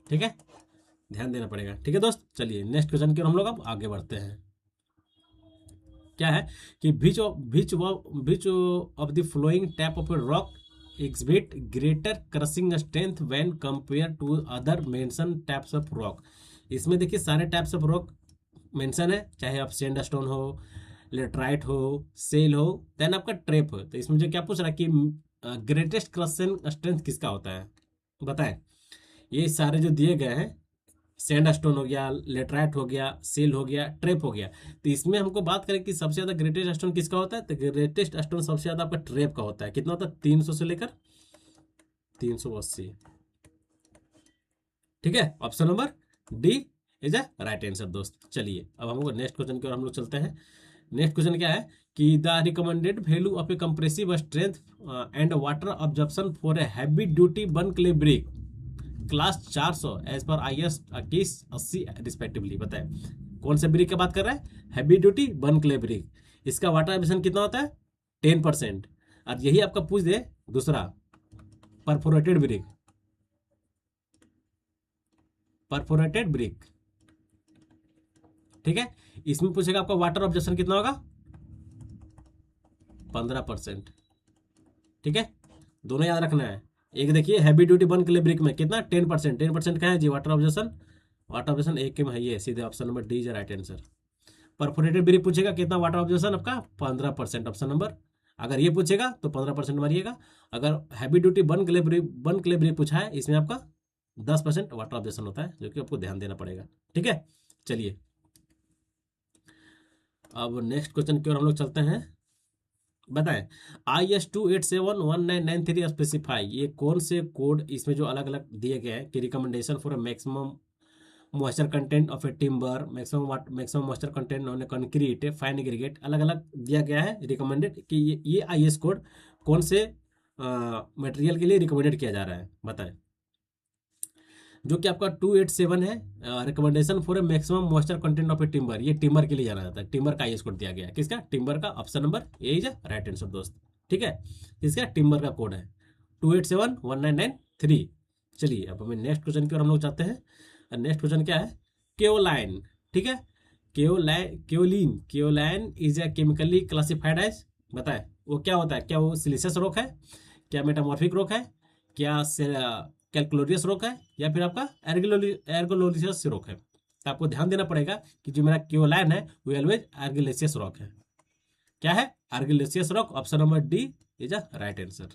ठीक है, ध्यान देना पड़ेगा। ठीक है दोस्त, चलिए नेक्स्ट क्वेश्चन की ओर हम लोग अब आगे बढ़ते हैं। क्या है कि which of the following type of a rock exhibit greater crushing strength when compared to other mentioned types of rock। इसमें देखिए सारे टाइप्स ऑफ रॉक मेंशन है, चाहे आप सैंडस्टोन हो, लेटराइट हो, सेल हो, देन आपका ट्रेप हो। तो इसमें जो क्या पूछ रहा है कि ग्रेटेस्ट क्रशिंग स्ट्रेंथ किसका होता है, बताएं। ये सारे जो दिए गए हैं, सैंडस्टोन हो गया, लेटराइट हो गया, सेल हो गया, ट्रेप हो गया, तो इसमें हमको बात करें कि सबसे ज्यादा ग्रेटेस्ट स्टोन किसका होता है? तो ग्रेटेस्ट स्टोन सबसे ज्यादा आपका ट्रेप का होता है। कितना होता है? 300 से लेकर 380। ठीक है, option number D is a right answer दोस्त। चलिए अब हम लोग नेक्स्ट क्वेश्चन की ओर हम लोग चलते हैं। नेक्स्ट क्वेश्चन क्या है कि the recommended value of a compressive strength and water absorption for a heavy duty burnt clay brick class 400 as पर IS 2180 रिस्पेक्टिवली। बताए कौन से ब्रिक की बात कर रहा है? Heavy duty burnt clay brick. इसका वाटर एब्जॉर्प्शन कितना होता है? 10%। और यही आपका पूछ दे दूसरा परफोरेटेड ब्रिक, परफोरेटेड ब्रिक, ठीक है, इसमें पूछेगा आपका वाटर ऑब्जर्प्शन कितना होगा? 15%। ठीक है, दोनों याद रखना है। एक देखिए heavy duty burnt clay brick में कितना? 10%। 10% का है जी वाटर ऑब्जर्प्शन। वाटर ऑब्जर्प्शन एक में है ये, सीधे option number D is right answer. Perforated brick पूछेगा कितना वाटर ऑब्जर्प्शन आपका? 15%, ऑप्शन नंबर। अगर ये पूछेगा तो 15% मारिएगा। अगर heavy duty burnt clay brick पूछा है, इसमें आपका 10% वाटर ऑब्जर्प्शन होता है, जो कि आपको ध्यान देना पड़ेगा। ठीक है, चलिए अब नेक्स्ट क्वेश्चन की ओर हम लोग चलते हैं। बताएं IS 2871993 स्पेसिफाई, ये कौन से कोड, इसमें जो अलग अलग दिए गए हैं कि recommendation for maximum moisture content of A timber, maximum moisture content on A concrete, fine aggregate, अलग अलग दिया गया है रिकमेंडेड कि ये IS कोड कौन से मटेरियल के लिए रिकमेंडेड किया जा रहा है। बताएं, जो कि आपका 287 है, recommendation for a maximum moisture content of A timber, ये टिम्बर के लिए जाना जाता है। टिम्बर का IS कोड दिया गया है, किसका? टिम्बर का। Option number A is right answer दोस्त। ठीक है, किसका? टिम्बर का कोड है 2871993। चलिए अब हमें नेक्स्ट क्वेश्चन की ओर हम लोग चाहते हैं। नेक्स्ट क्वेश्चन क्या है? केओलाइन। ठीक है, kaolin is a chemically classified as, बताए वो क्या होता है? क्या वो सिलिशियस रॉक है, क्या मेटामॉर्फिक रॉक है, क्या कैलकुलोरियस रॉक है, या फिर आपका एर्गोलोलिशियस रॉक है? तो आपको ध्यान देना पड़ेगा कि जो मेरा केओलाइन है वो ऑलवेज एर्गोलिशियस रॉक है। क्या है? Argillaceous rock. Option number D is a right answer.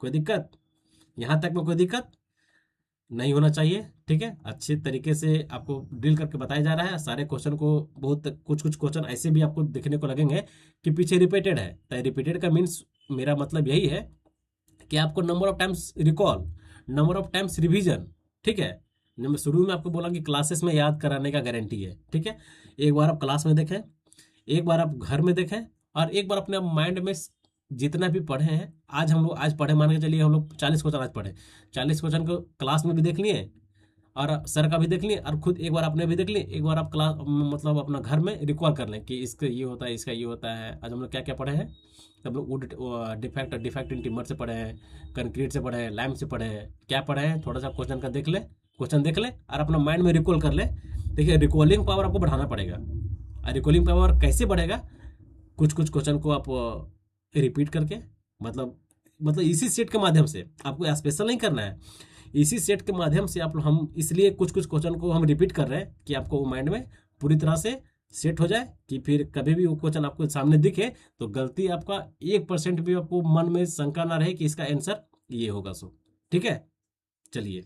कोई दिक्कत? यहां तक में कोई दिक्कत नहीं होना चाहिए। ठीक है, अच्छे तरीके से आपको ड्रिल करके बताया जा रहा है सारे क्वेश्चन को। बहुत कुछ क्वेश्चन ऐसे भी आपको देखने को लगेंगे कि पीछे रिपीटेड है। तो रिपीटेड का मीन्स मेरा मतलब यही है कि आपको number of times recall, number of times revision. ठीक है, मैं शुरू में आपको बोला कि क्लासेस में याद कराने का गारंटी है। ठीक है, एक बार आप क्लास में देखें, एक बार आप घर में देखें, और एक बार अपने माइंड में जितना भी पढ़े हैं, आज पढ़े, मान के चलिए हम लोग 40 क्वेश्चन आज पढ़े, 40 क्वेश्चन को क्लास में भी देख लिए और सर का भी देख लिए और खुद एक बार आपने भी देख लिए। एक बार आप क्लास मतलब अपना घर में रिकॉल कर लें कि इसका ये होता है, इसका ये होता है। आज हम लोग क्या क्या पढ़े हैं? हम लोग डिफेक्ट इन टिम्बर से पढ़े हैं, कंक्रीट से पढ़े हैं, लैम से पढ़े हैं, क्या पढ़े हैं? थोड़ा सा क्वेश्चन का क्वेश्चन देख ले और अपना माइंड में रिकॉल कर ले। देखिए, रिकॉलिंग पावर आपको बढ़ाना पड़ेगा। और रिकॉलिंग पावर कैसे बढ़ेगा? कुछ क्वेश्चन को आप रिपीट करके, मतलब इसी सेट के माध्यम से, आपको स्पेशल नहीं करना है, इसी सेट के माध्यम से हम इसलिए कुछ क्वेश्चन को हम रिपीट कर रहे हैं कि आपको वो माइंड में पूरी तरह से सेट हो जाए कि फिर कभी भी वो क्वेश्चन आपको सामने दिखे तो गलती आपका 1% भी आपको मन में शंका ना रहे कि इसका आंसर ये होगा। सो ठीक है, चलिए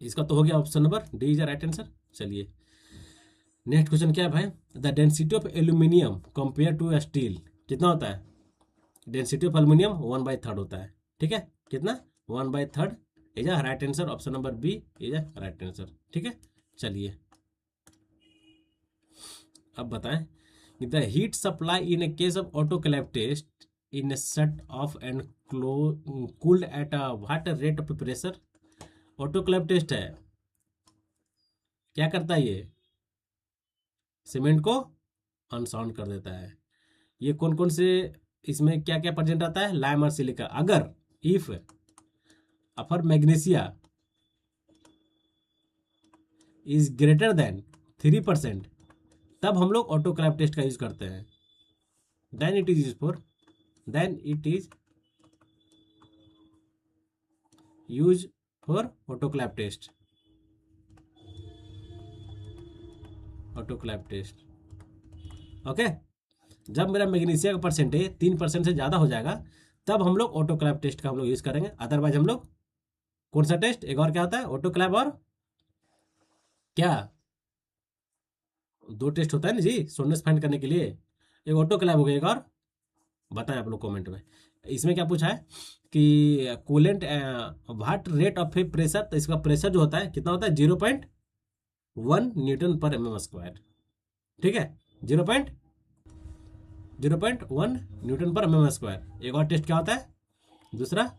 इसका तो हो गया option number D is right answer. चलिए नेक्स्ट क्वेश्चन क्या है भाई? The density of aluminium compare to steel कितना होता है? डेंसिटी ऑफ एल्यूमिनियम 1/3 होता है। ठीक है, कितना? 1/3 is a right answer. Option number B is a right answer. ठीक है, चलिए अब बताएं the heat supply in a case of autoclave test in a set of and cooled at a what rate of pressure? Autoclave test है, क्या करता है ये? सीमेंट को अनसाउंड कर देता है। ये कौन कौन से इसमें क्या क्या प्रेजेंट आता है? लाइम और सिलिका। अगर if upper magnesia is greater then 3%, तब हम लोग ऑटोक्लेव टेस्ट का यूज करते हैं। Then it is use for autoclave test. Autoclave test okay. जब मेरा मैग्नीशिया का परसेंटेज 3% से ज्यादा हो जाएगा तब हम लोग ऑटोक्लेव टेस्ट का हम लोग यूज करेंगे। अदरवाइज हम लोग कौन सा टेस्ट? एक और क्या होता है? ऑटोक्लेव और क्या? 2 टेस्ट होता है ना जी सोनेस फाइंड करने के लिए। एक ऑटोक्लेव हो गया, एक और बताएं आप लोग कमेंट में। इसमें क्या पूछा है कि coolant what rate of A pressure? तो इसका प्रेशर जो होता है कितना होता है? 0.1 न्यूटन पर mm²। ठीक है, 0. 0.1 न्यूटन पर mm स्क्वायर। एक और टेस्ट क्या होता है, दूसरा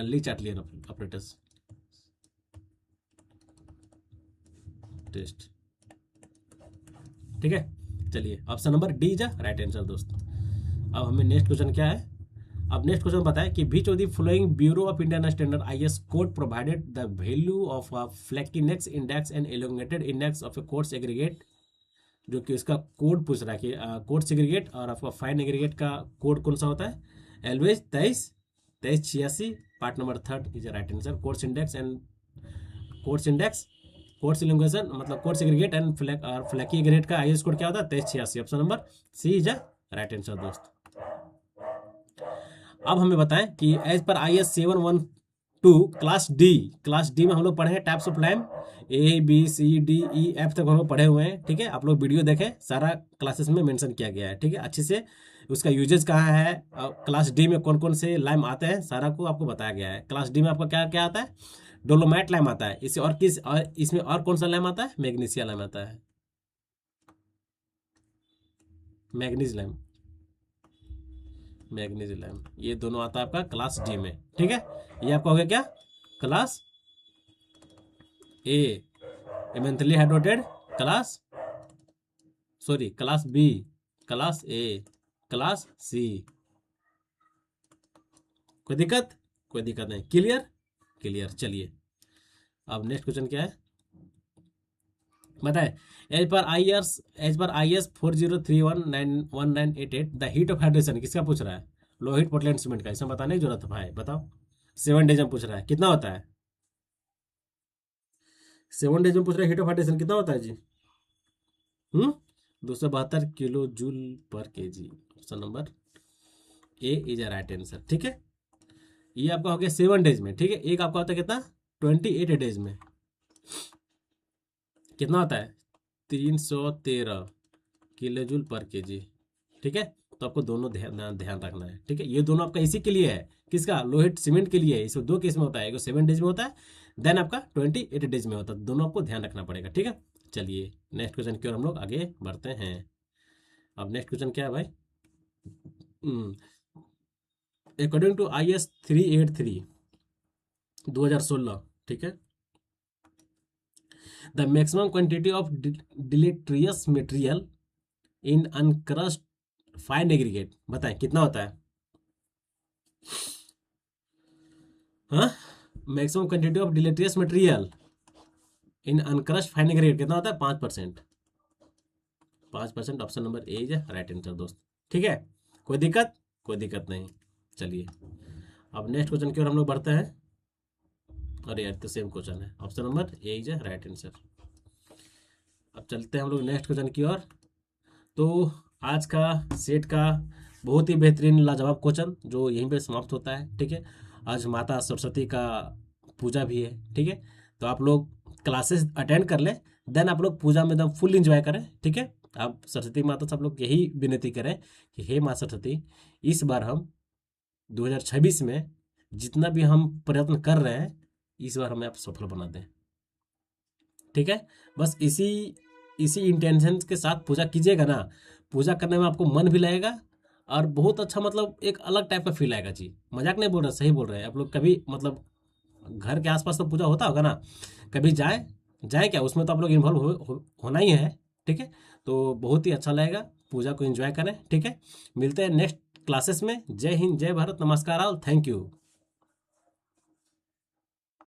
ली चार्टलियन ऑपरेटर्स टेस्ट। ठीक है, चलिए option number D is right answer दोस्त। अब हमें नेक्स्ट क्वेश्चन क्या है, अब नेक्स्ट क्वेश्चन बताए कि which of the following Bureau of Indian Standard IS code provided the value of a flakiness index and elongated index of a coarse aggregate, जो कि इसका कोड पूछ रहा है कि कोर्स एग्रीगेट और आपका फाइन एग्रीगेट का कोड कौन सा होता है, एलवेज 2386 part number 3 is right answer. Coarse index and coarse index, coarse elongation मतलब coarse aggregate and flaky aggregate का IS कोड क्या होता है, 2386। Option number C is right answer दोस्त। अब हमें बताएं कि as per IS 712 class D में हम लोग पढ़े हैं टाइप्स ऑफ लैम्प, ABCDEF तक हम लोग पढ़े हुए हैं। ठीक है, आप लोग वीडियो देखें, सारा क्लासेस में मेंशन किया गया है। ठीक है, अच्छे से उसका यूजेज कहाँ है, क्लास डी में कौन कौन से लैम्प आते हैं, सारा को आपको बताया गया है। क्लास डी में आपका क्या क्या आता है, डोलोमाइट लैम्प आता है, इसे और किस और इसमें और कौन सा लैम्प आता है, मैग्नीशिया लैम्प आता है, मैग्नीज लैम्प, मैग्नीज लैम्प, ये दोनों आता है आपका क्लास डी में। ठीक है, ये आपका हो गया क्या, class A eminently hydraulic, class B, class A, class C. कोई दिक्कत नहीं, क्लियर। चलिए अब नेक्स्ट क्वेश्चन क्या है बताए, as per IS 40311988 the heat of hydration किसका पूछ रहा है, लो हीट पोर्टलैंड सीमेंट का। इसमें बताने की जरूरत है भाई, बताओ 7 डेज में पूछ रहा है, कितना होता है, 7 डेज में पूछ रहा है हीट ऑफ हाइड्रेशन कितना होता है जी, 272 किलो जूल पर KG. Option number A is a right answer. ठीक है, ये आपका हो गया 7 डेज में। ठीक है, एक आपका होता है कितना, 28 डेज में कितना होता है, 313 किलो जूल पर केजी। ठीक है, तो आपको दोनों ध्यान रखना है। ठीक है, ये दोनों आपका इसी के लिए है, किसका, लोहित सीमेंट के लिए है। इसमें 2 केस में होता है, एक 7 डेज में होता है, देन आपका 28 डेज में होता है, दोनों आपको ध्यान रखना पड़ेगा। ठीक है, चलिए नेक्स्ट क्वेश्चन की ओर हम लोग आगे बढ़ते हैं। अब नेक्स्ट क्वेश्चन क्या है भाई, अकॉर्डिंग टू IS 383 2016, ठीक है, the maximum quantity of deleterious material in uncrushed fine aggregate, बताएं कितना होता है, हाँ, maximum quantity of deleterious material in uncrushed fine aggregate कितना होता है, 5%। Option number A is right answer दोस्त। ठीक है, कोई दिक्कत नहीं। चलिए अब नेक्स्ट क्वेश्चन की ओर हम लोग बढ़ते हैं, अरे यार तो सेम क्वेश्चन है, option number A is right answer. अब चलते हैं हम लोग नेक्स्ट क्वेश्चन की ओर। तो आज का सेट का बहुत ही बेहतरीन लाजवाब क्वेश्चन जो यहीं पे समाप्त होता है। ठीक है, आज माता सरस्वती का पूजा भी है। ठीक है, तो आप लोग क्लासेस अटेंड कर लें, देन आप लोग पूजा में एकदम फुल इंजॉय करें। ठीक है, आप सरस्वती माता से आप लोग यही विनती करें कि हे माँ सरस्वती, इस बार हम 2026 में जितना भी हम प्रयत्न कर रहे हैं, इस बार हमें आप सफल बना दें। ठीक है, बस इसी इंटेंशन के साथ पूजा कीजिएगा ना, पूजा करने में आपको मन भी लगेगा और बहुत अच्छा, मतलब एक अलग टाइप का फील आएगा जी। मजाक नहीं बोल रहे, सही बोल रहे हैं आप लोग। कभी मतलब घर के आसपास तो पूजा होता होगा ना, कभी जाए क्या, उसमें तो आप लोग इन्वॉल्व होना ही है। ठीक है, तो बहुत ही अच्छा लगेगा, पूजा को एंजॉय करें। ठीक है, मिलते हैं नेक्स्ट क्लासेस में। जय हिंद, जय भारत, नमस्कार, ऑल, थैंक यू।